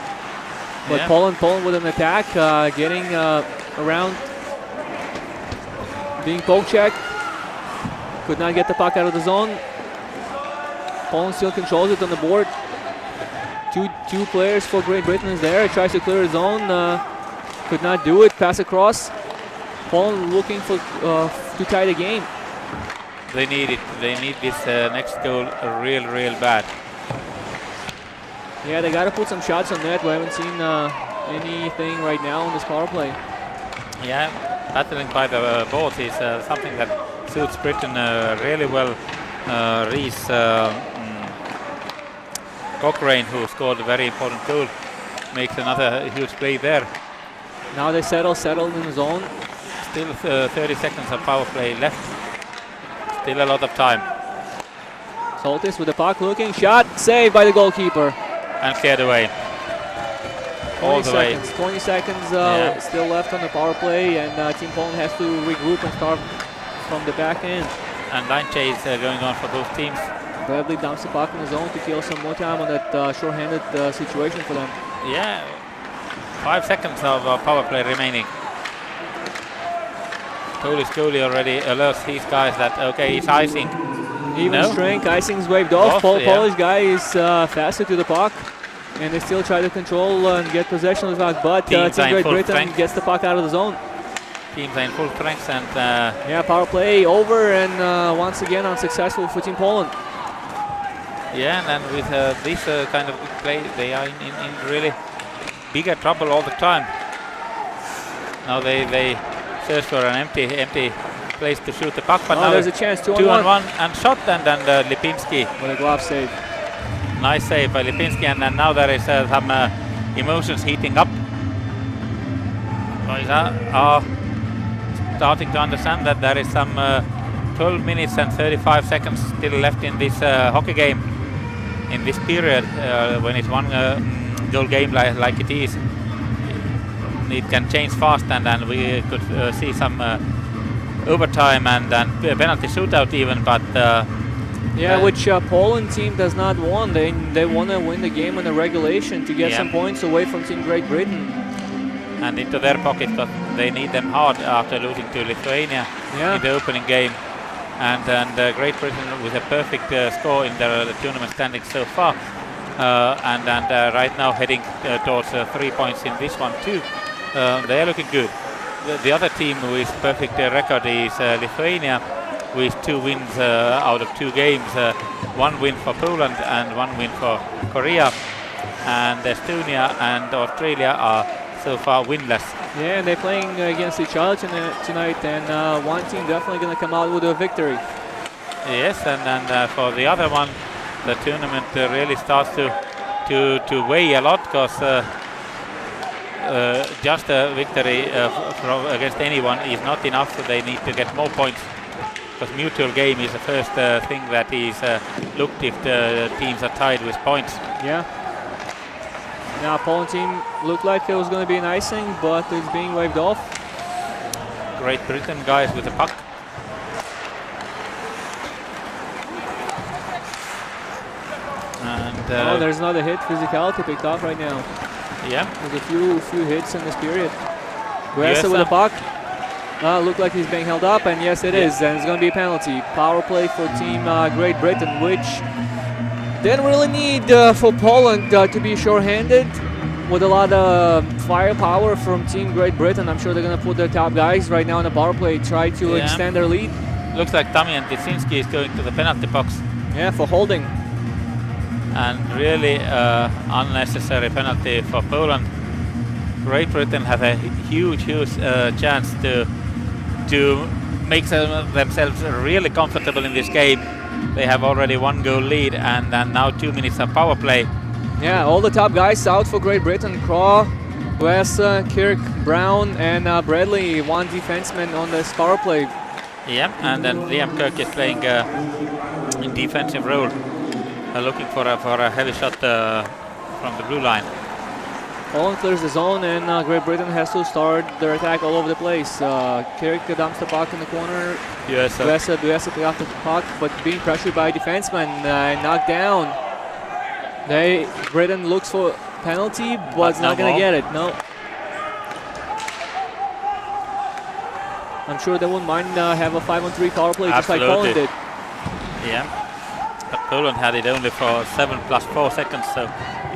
But Poland with an attack, getting around, being poke checked. Could not get the puck out of the zone. Poland still controls it on the board. Two players for Great Britain is there. Tries to clear his zone. Could not do it. Pass across. Poland looking for to tie the game. They need it. They need this next goal real bad. Yeah, they got to put some shots on net. We haven't seen anything right now on this power play. Yeah, battling by the boards is something that suits Britain really well. Reese Cochrane, who scored a very important goal, makes another huge play there. Now they settled in the zone. Still 30 seconds of power play left. Still a lot of time. Soltis with the puck, looking, shot, saved by the goalkeeper. And cleared away. All the way. 20 seconds still left on the power play, and Team Poland has to regroup and start from the back end. And line chase going on for both teams. Bradley dumps the puck in the zone to kill some more time on that short-handed situation for them. Yeah, 5 seconds of power play remaining. Polish goalie already alerts these guys that, okay, he's icing. Even strength, icing's waved off. Polish guy is faster to the puck. And they still try to control and get possession of the puck, but Team Great Britain gets the puck out of the zone. Teams are in full strength and... yeah, power play over and once again unsuccessful for Team Poland. Yeah, and with this kind of play, they are in really bigger trouble all the time. Now they search for an empty place to shoot the puck, but now there's a chance, 2-on-1 and shot, and then Lipinski. What a glove save. Nice save by Lipinski, and then now there is some emotions heating up. Boys are starting to understand that there is some 12 minutes and 35 seconds still left in this hockey game. In this period, when it's one goal game like it is, it can change fast, and then we could see some overtime and penalty shootout even, but which Poland team does not want. They want to win the game in the regulation to get some points away from Team Great Britain. And into their pocket, but they need them hard after losing to Lithuania in the opening game. And Great Britain with a perfect score in their tournament standings so far. And right now heading towards 3 points in this one too. They are looking good. The other team with perfect record is Lithuania, with 2 wins out of 2 games. 1 win for Poland and 1 win for Korea. And Estonia and Australia are so far winless. Yeah, and they're playing against each other tonight, and one team definitely going to come out with a victory. Yes, and for the other one, the tournament really starts to weigh a lot, because just a victory against anyone is not enough. So they need to get more points, because mutual game is the first thing that is looked if the teams are tied with points. Yeah. Now Poland team looked like it was going to be an icing, but it's being waved off. Great Britain guys with the puck. And there's another hit. Physicality picked off right now. Yeah. There's a few hits in this period. Guessa with the puck. Looked like he's being held up, and yes it is, and it's going to be a penalty. Power play for Team Great Britain, which didn't really need for Poland to be short-handed with a lot of firepower from Team Great Britain. I'm sure they're going to put their top guys right now in the power play, try to extend their lead. Looks like Damian Ditsinski is going to the penalty box. Yeah, for holding. And really unnecessary penalty for Poland. Great Britain have a huge chance to make themselves really comfortable in this game. They have already 1 goal lead, and now 2 minutes of power play. Yeah, all the top guys out for Great Britain. Craw, Guessa, Kirk, Brown, and Bradley, 1 defenseman on this power play. Yeah, and then Liam Kirk is playing in defensive role, looking for a heavy shot from the blue line. Poland clears the zone, and Great Britain has to start their attack all over the place. Kirk dumps the puck in the corner. Guessa picked up the puck, but being pressured by a defenseman and knocked down. Britain looks for penalty, but it's not going to get it. No. I'm sure they wouldn't mind have a 5-on-3 power play just like Poland did. Yeah, but Poland had it only for 7 plus 4 seconds, so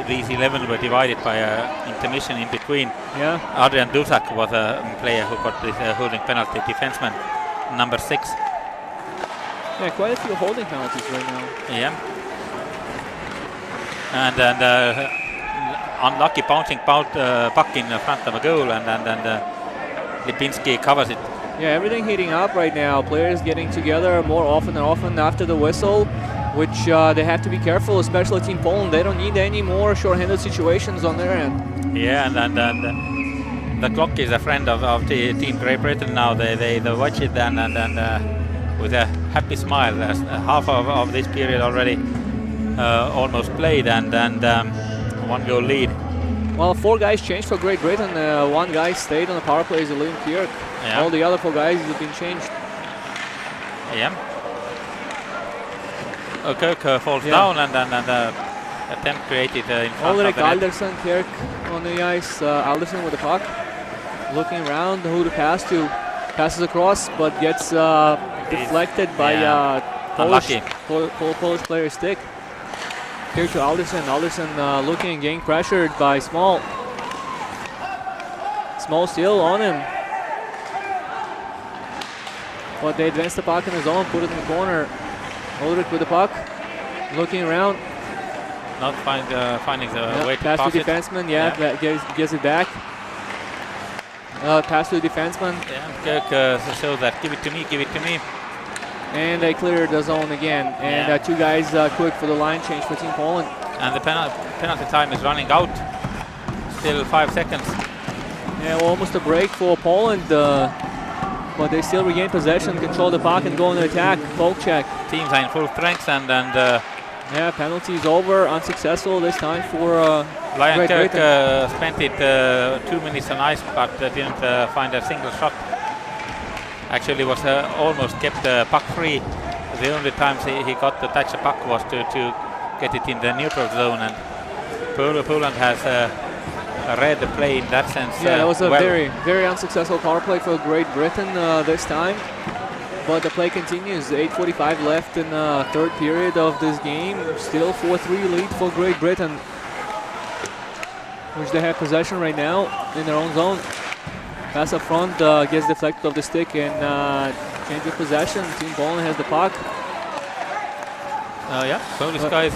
these 11 were divided by intermission in between. Yeah. Adrian Dusak was a player who got this holding penalty, defenseman number 6. Yeah, quite a few holding penalties right now. Yeah. And unlucky bouncing puck in front of a goal, and Lipinski covers it. Yeah, everything heating up right now. Players getting together more often and often after the whistle, which they have to be careful, especially Team Poland. They don't need any more short-handed situations on their end. Yeah, and the clock is a friend of the Team Great Britain now. They watch it and with a happy smile. Half of this period already almost played, and 1 goal lead. Well, 4 guys changed for Great Britain. 1 guy stayed on the power play, is Liam Kirk. Yeah. All the other 4 guys have been changed. Yeah. Kirk falls down, and attempt created in front Ulrich of the net. Alderson, Kirk on the ice. Alderson with the puck, looking around who to pass to. Passes across, but gets deflected by Polish player stick. Here to Alderson. Alderson looking and getting pressured by Small. Small still on him. But they advance the puck in the zone, put it in the corner. Ulrich with the puck, looking around. Not finding the way to pass pass to it. defenseman, that gets it back. Pass to the defenseman. Yeah, Kirk shows that, give it to me. And they clear the zone again. And two guys quick for the line change for Team Poland. And the penalty time is running out. Still 5 seconds. Yeah, well, almost a break for Poland. But they still regain possession, control the puck, and go on the attack. Poke check. Teams are in full strength and yeah, penalties over, unsuccessful this time for Lion Great Kirk Britain. spent it 2 minutes on ice, but didn't find a single shot. Actually, was almost kept the puck free. The only times he got to touch the puck was to get it in the neutral zone, and Poland has read the play in that sense. Yeah, that was a well. very unsuccessful power play for Great Britain this time. But the play continues. 8:45 left in the third period of this game. Still 4-3 lead for Great Britain, which they have possession right now in their own zone. Pass up front gets deflected off the stick and change of possession. Team Poland has the puck. Yeah, Polish guys,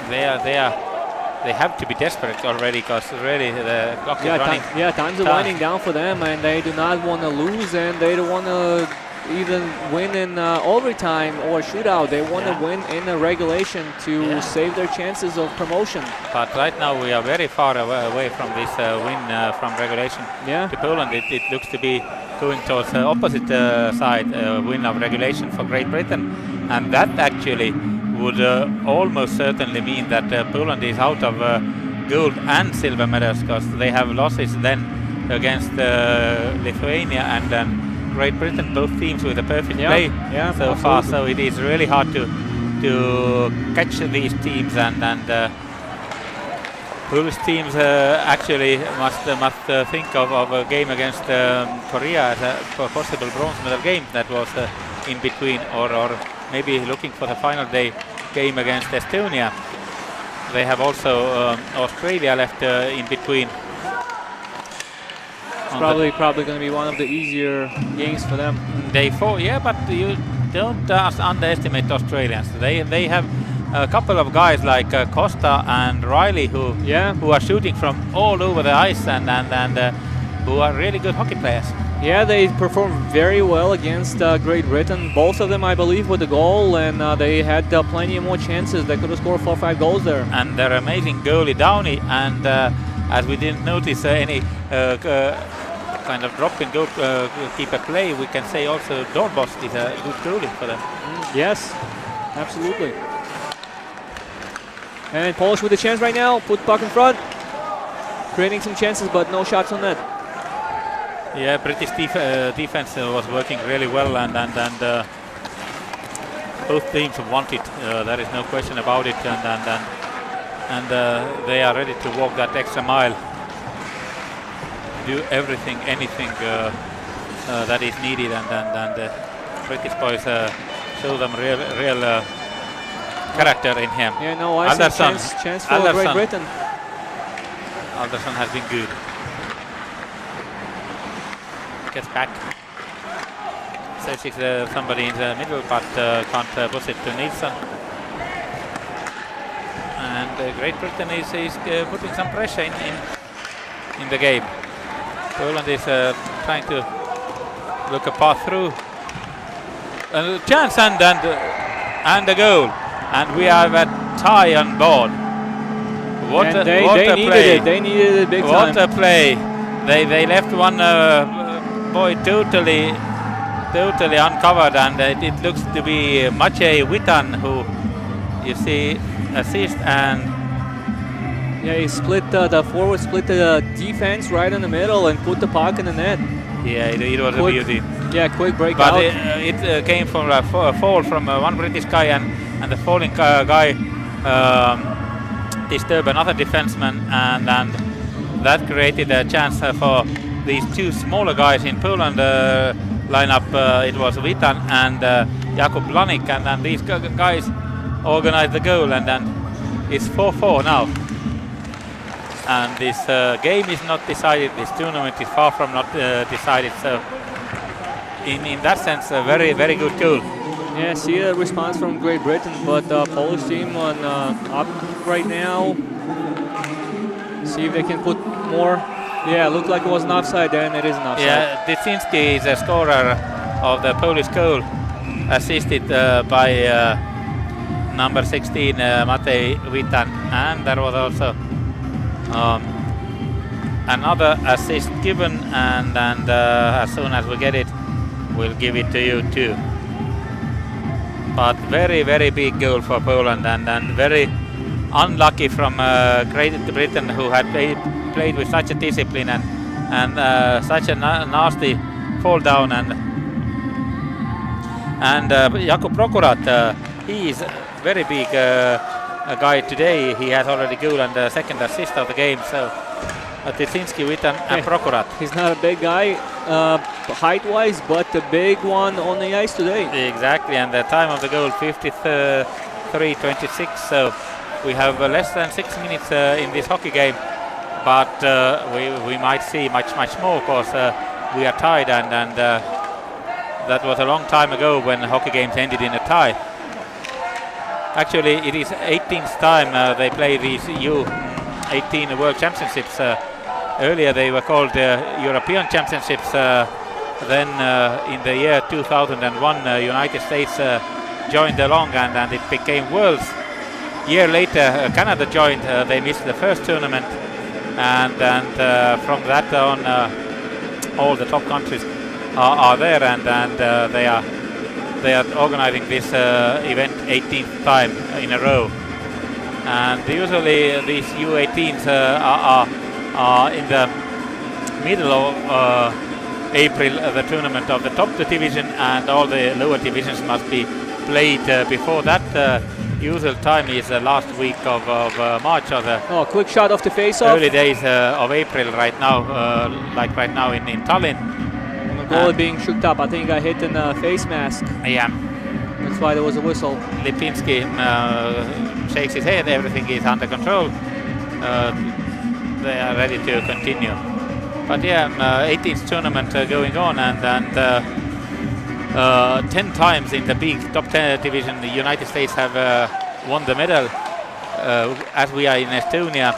they have to be desperate already because really the clock is running. Times are winding down for them, and they do not want to lose, and they don't want to even win in overtime or shootout. They want to win in a regulation to save their chances of promotion. But right now we are very far away from this win from regulation to Poland. It looks to be going towards the opposite side, win of regulation for Great Britain, and that actually would almost certainly mean that Poland is out of gold and silver medals because they have losses then against Lithuania and then Great Britain, both teams with a perfect play so far. So it is really hard to catch these teams, and Polish teams actually must think of a game against Korea as a possible bronze medal game that was in between, or maybe looking for the final day game against Estonia. They have also Australia left in between. Probably going to be one of the easier games for them. Day 4, but you don't underestimate Australians. They have a couple of guys like Costa and Riley who are shooting from all over the ice and who are really good hockey players. Yeah, they performed very well against Great Britain. Both of them, I believe, with the goal, and they had plenty more chances. They could have scored 4 or 5 goals there. And their amazing goalie Downey, and as we didn't notice any kind of drop in goalkeeper play, we can say also Dornbost is a good goalie for them. Yes, absolutely. And Polish with a chance right now, put puck in front, creating some chances, but no shots on net. Yeah, British defense was working really well, and both teams want it. There is no question about it, and they are ready to walk that extra mile, do everything, anything that is needed, and the British boys show them real character in him. Yeah, no, I see chance for Great Britain. Alderson has been good. Gets back. Says somebody in the middle, but can't push it to Nilsson. And Great Britain is putting some pressure in the game. Poland is trying to look a path through. A chance and a goal. And we have a tie on board. What a play! They needed it big time. What a play! They left one boy totally uncovered, and it looks to be Maciej Witan who, you see, assist, and he split the forward, split the defense right in the middle, and put the puck in the net. Yeah, it was a beauty. Yeah, quick breakout. But it came from a fall from one British guy, and the falling guy disturbed another defenseman, and that created a chance for these two smaller guys in Poland lineup. It was Witan and Jakub Lanik, and these guys organized the goal, and then It's 4-4 now. And this game is not decided. This tournament is far from not decided. So in that sense, a very, very good goal. Yeah, see a response from Great Britain, but Polish team on up right now. See if they can put more. Yeah, looked like it was an offside there, and it is an offside. Yeah, Dysinski is a scorer of the Polish goal, assisted by number 16, Matej Witan. And there was also another assist given, and as soon as we get it, we'll give it to you too. But very, very big goal for Poland, and very unlucky from Great Britain, who had played with such a discipline and such a nasty fall down. And Jakub Prokurat, he is very big guy today. He has already goal and the second assist of the game. So Dysinski, Witan and Prokurat. He's not a big guy height-wise, but the big one on the ice today. Exactly, and the time of the goal 53:26. So we have less than 6 minutes in this hockey game, but we might see much more, because we are tied, and that was a long time ago when hockey games ended in a tie. Actually, it is 18th time they play these U18 World Championships. Earlier they were called European Championships. Then in the year 2001, United States joined along, and it became Worlds. Year later, Canada joined. They missed the first tournament, and from that on, all the top countries are there, and they are organizing this event 18th time in a row. And usually these U18s are in the middle of April, the tournament of the top division, and all the lower divisions must be played before that. Usual time is last week of March, or the quick shot off the face-off. Early days of April right now, like right now in Tallinn. And the goal being shook up. I think I hit in a face mask. Yeah. That's why there was a whistle. Lipinski shakes his head. Everything is under control. They are ready to continue. But yeah, 18th tournament going on, and 10 times in the big top 10 division, the United States have won the medal. As we are in Estonia,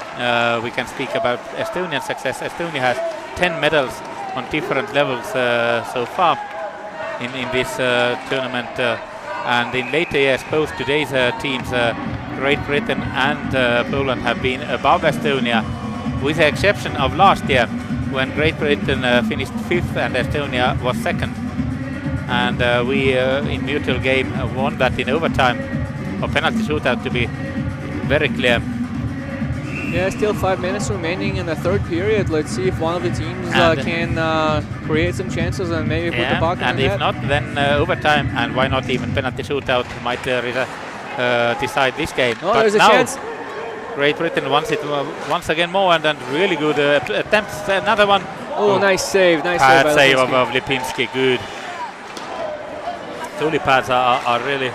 we can speak about Estonian success. Estonia has 10 medals on different levels so far in this tournament. And in later years, both today's teams, Great Britain and Poland, have been above Estonia, with the exception of last year, when Great Britain finished 5th and Estonia was 2nd. And we, in mutual game, won that in overtime, or penalty shootout, to be very clear. Yeah, still 5 minutes remaining in the third period. Let's see if one of the teams can create some chances and maybe put the puck in the net. And if not, then overtime, and why not even penalty shootout, might decide this game. Oh, but there's a now chance. Great Britain wants it once again more, and really good attempts. Another one. Oh, nice save. Nice pad save of Lipinski. Good. Tuli pads are really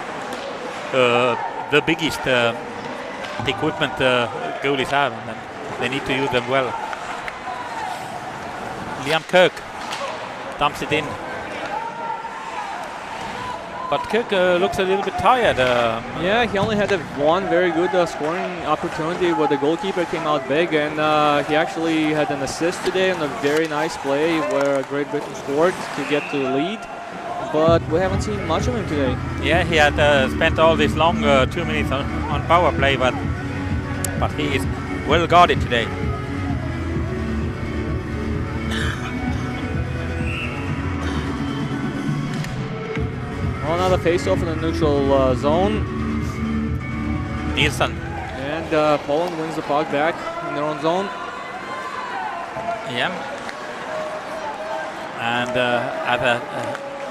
the biggest equipment goalies have, and they need to use them well. Liam Kirk dumps it in. But Kirk looks a little bit tired. Yeah, he only had one very good scoring opportunity where the goalkeeper came out big, and he actually had an assist today on a very nice play where Great Britain scored to get to the lead. But we haven't seen much of him today. Yeah, he had spent all this long 2 minutes on power play, but he is well guarded today. Another face-off in the neutral zone. Nielsen. And Poland wins the puck back in their own zone. Yeah. And as the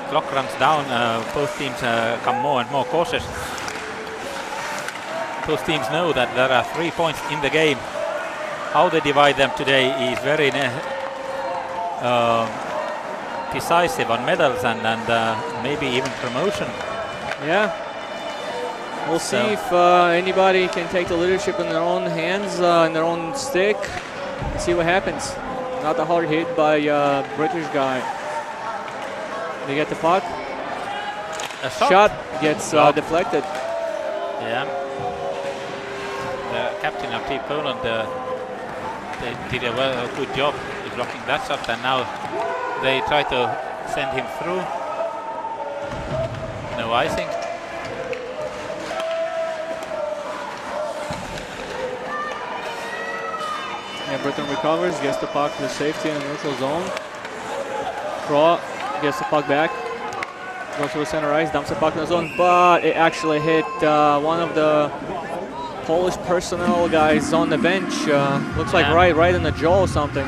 clock runs down, both teams come more and more cautious. Both teams know that there are 3 points in the game. How they divide them today is very decisive on medals and maybe even promotion. Yeah. We'll see if anybody can take the leadership in their own hands, in their own stick. See what happens. Not a hard hit by British guy. They get the puck. A Shot gets deflected. Yeah. The captain of Team Poland they did a good job in blocking that shot, and now they try to send him through. No icing. Yeah, Britain recovers, gets the puck to the safety in the neutral zone. Draw, gets the puck back. Goes to the center ice, dumps the puck in the zone, but it actually hit one of the Polish personnel guys on the bench. Looks like right in the jaw or something.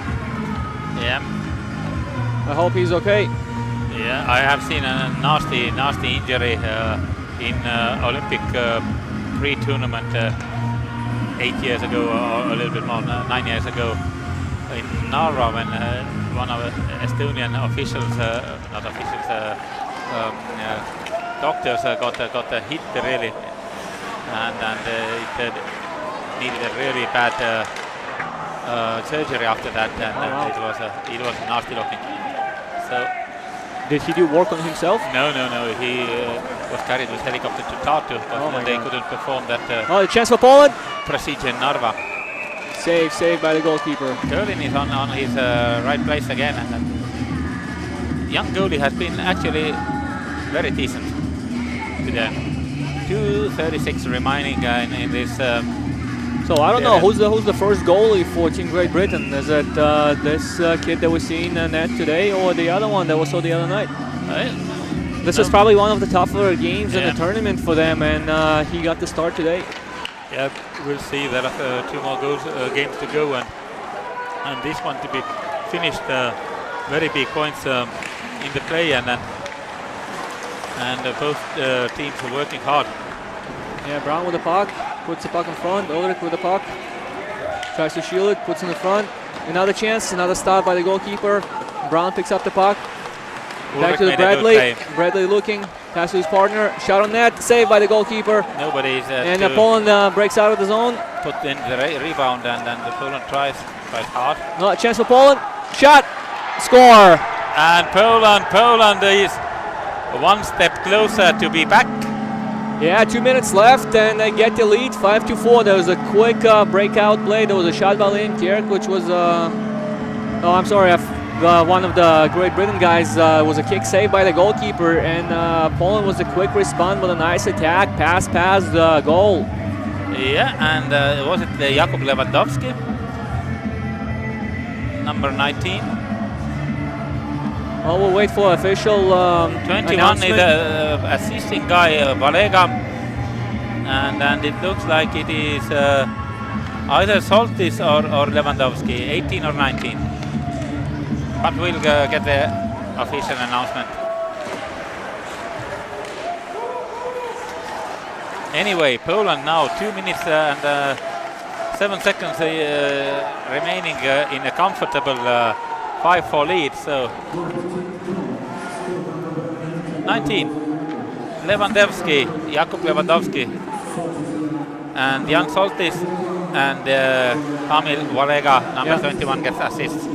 Yeah. I hope he's okay. Yeah, I have seen a nasty injury in Olympic pre-tournament 8 years ago, or a little bit more, 9 years ago, in Narva, when one of the Estonian officials, not officials, doctors got a hit really, and it needed a really bad surgery after that, and it was nasty looking. So. Did he do work on himself? No. He was carried with helicopter to Tartu, but they couldn't perform that. The chance for Poland. Procedure in Narva. Saved by the goalkeeper. Curlin is on his right place again, and young goalie has been actually very decent today. 2:36 remaining in this. So I don't know who's the first goalie for Team Great Britain. Is it this kid that we see in the net today, or the other one that we saw the other night? This is probably one of the tougher games in the tournament for them, and he got the start today. Yeah, we'll see. There are 2 more games to go, and this one to be finished. Very big points in the play, and both teams are working hard. Yeah, Brown with the puck, puts the puck in front. Ulrich with the puck, tries to shield it, puts in the front. Another chance, another stop by the goalkeeper. Brown picks up the puck. Back to the Bradley. Bradley looking, pass to his partner. Shot on net, saved by the goalkeeper. Nobody's and Poland breaks out of the zone. Put in the rebound, and then the Poland tries hard. No, a chance for Poland. Shot, score. And Poland is one step closer to be back. Yeah, 2 minutes left, and they get the lead, 5-4. There was a quick breakout play. There was a shot by Liam Kierk, which was one of the Great Britain guys was a kick saved by the goalkeeper, and Poland was a quick response with a nice attack, pass, goal. Yeah, and was it Jakub Lewandowski, number 19? Well, we'll wait for official 21 is the assisting guy, Valega, and it looks like it is either Soltis or Lewandowski, 18 or 19. But we'll get the official announcement. Anyway, Poland now 2 minutes and 7 seconds remaining in a comfortable 5-4 lead. So 19, Lewandowski, Jakub Lewandowski, and young Soltis, and Kamil Valega, number 21, gets assists.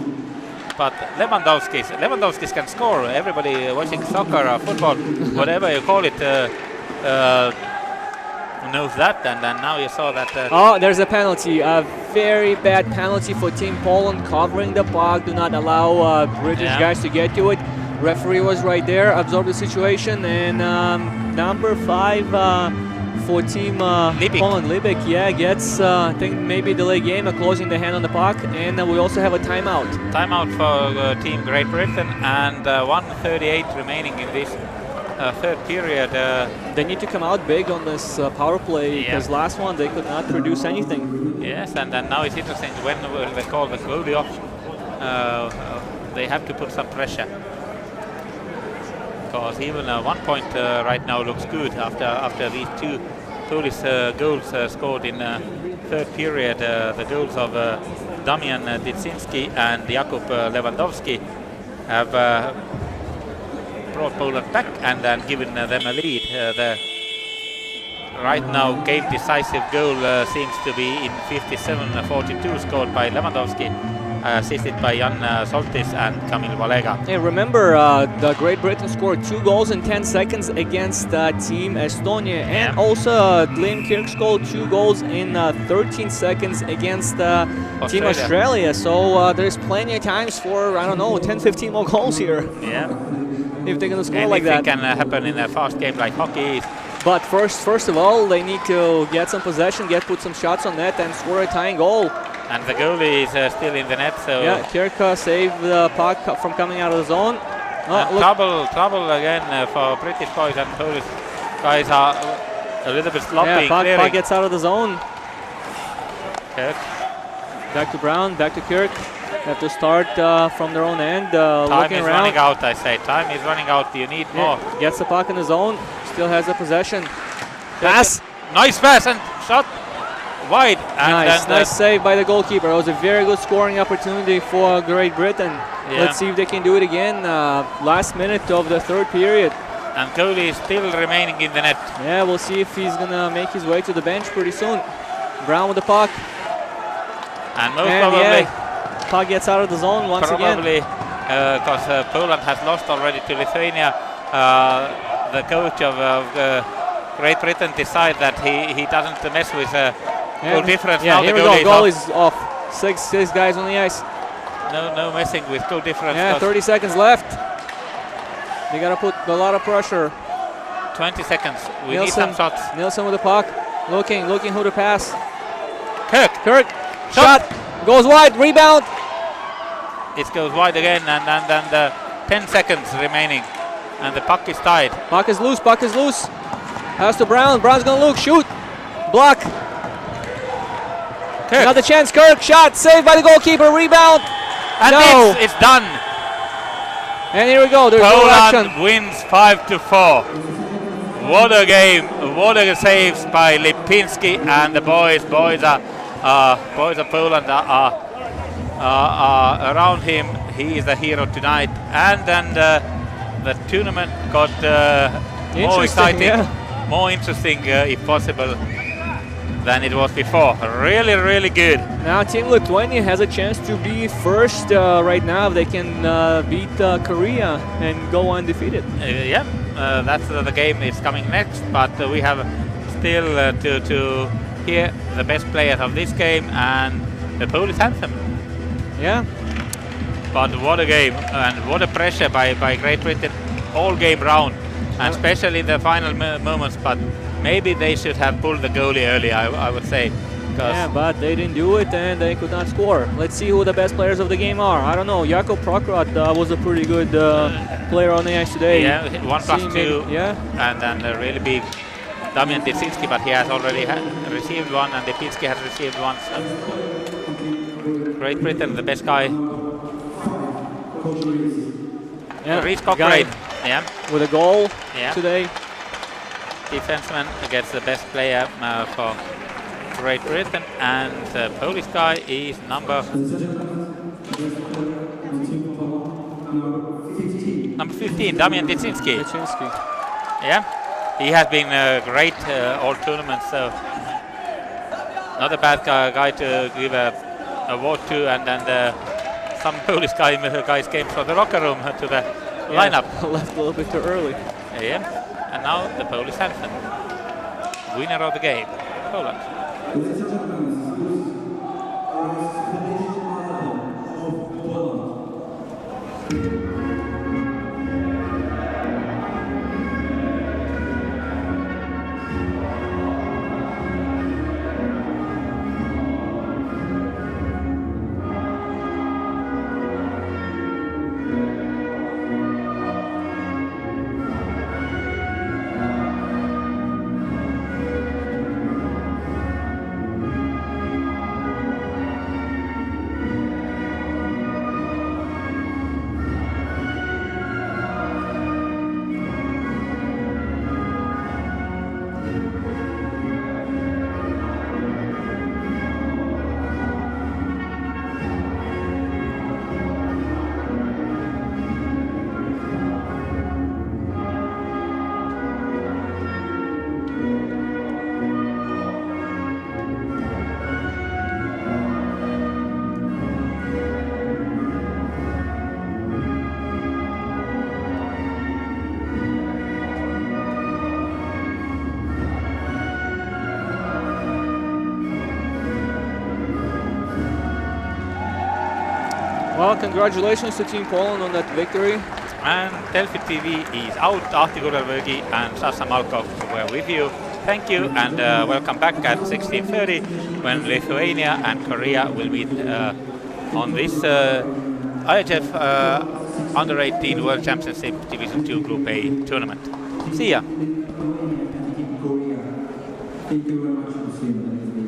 But Lewandowski can score. Everybody watching soccer or football, whatever you call it, knows that. And then now you saw that. There's a penalty. A very bad penalty for Team Poland, covering the puck. Do not allow British guys to get to it. Referee was right there, absorbed the situation, and number 5 for Team Poland, Libek, gets I think maybe a delay game, closing the hand on the puck, and we also have a timeout. Timeout for Team Great Britain, and 1:38 remaining in this third period. They need to come out big on this power play, because last one they could not produce anything. Yes, and then now it's interesting when will they call the goalie off. They have to put some pressure, because even 1 point right now looks good after these 2 Polish goals scored in third period. The goals of Damian Ditsinski and Jakub Lewandowski have brought Poland back and then given them a lead. The right now game decisive goal seems to be in 57-42 scored by Lewandowski, assisted by Jan Soltis and Kamil Valega. Hey, remember the Great Britain scored 2 goals in 10 seconds against Team Estonia, and also Glenn Kirk scored 2 goals in 13 seconds against Team Australia. So there's plenty of times for, I don't know, 10-15 more goals here. Yeah. If they're going to score and like that. It can happen in a fast game like hockey is. But first of all, they need to get some possession, put some shots on net and score a tying goal. And the goalie is still in the net, so... Yeah, Kirk saved the puck from coming out of the zone. Trouble again for British boys, and Polish guys are a little bit sloppy. Yeah, puck gets out of the zone. Kirk. Back to Brown, back to Kirk. They have to start from their own end, Time looking is around. running out, I say. Time is running out. You need more. Gets the puck in the zone. Still has the possession. Pass. Nice pass and shot wide. And nice save by the goalkeeper. It was a very good scoring opportunity for Great Britain. Yeah. Let's see if they can do it again. Last minute of the third period. And goalie is still remaining in the net. Yeah, we'll see if he's going to make his way to the bench pretty soon. Brown with the puck. And most probably... puck gets out of the zone once again. Probably because Poland has lost already to Lithuania. The coach of Great Britain decided that he doesn't mess with goal difference. Yeah, now here the we go. Goal is off. Six guys on the ice. No messing with goal difference. Yeah, 30 seconds left. They got to put a lot of pressure. 20 seconds. We need some shots. Nilsson with the puck. Looking who to pass. Kirk. Shot. Goes wide. Rebound. It goes wide again, and 10 seconds remaining. And the puck is tied. Puck is loose. Pass to Brown. Brown's going to look. Shoot. Block. Kirk. Another chance. Kirk. Shot. Saved by the goalkeeper. Rebound. And no. It's done. And here we go. There's Poland no action. wins 5-4. What a game. What a saves by Lipinski and the boys. Boys of Poland are around him. He is the hero tonight. And then the tournament got more exciting, more interesting if possible than it was before. Really, really good. Now Team Lithuania has a chance to be first right now if they can beat Korea and go undefeated. That's the game is coming next, but we have still to hear the best players of this game and the Polish anthem. Yeah. But what a game, and what a pressure by Great Britain all game round, and especially in the final moments. But maybe they should have pulled the goalie earlier, I would say. Yeah, but they didn't do it and they could not score. Let's see who the best players of the game are. I don't know. Jakob Prokrat was a pretty good player on the ice today. Yeah, 1+2. And then really big Damian Ditsinski, but he has already received one, and Lipinski has received one. So Great Britain, the best guy. Reece Cochrane. With a goal today. Defenseman gets the best player for Great Britain, and the Polish guy is number 15, Damian Ditsinski. Yeah, he has been great all tournaments, so not a bad guy to give a award to. And then some Polish guys came from the locker room to the lineup. Left a little bit too early. Yeah, and now the Polish anthem. Winner of the game, Poland. Ladies and gentlemen, the national anthem of Poland. Well, congratulations to Team Poland on that victory. And Delfi TV is out. Ahti Kurelvõgi and Sasa Malkov were with you. Thank you, and welcome back at 16:30 when Lithuania and Korea will meet on this IIHF Under-18 World Championship Division 2 Group A tournament. See ya! Thank you very much for seeing that.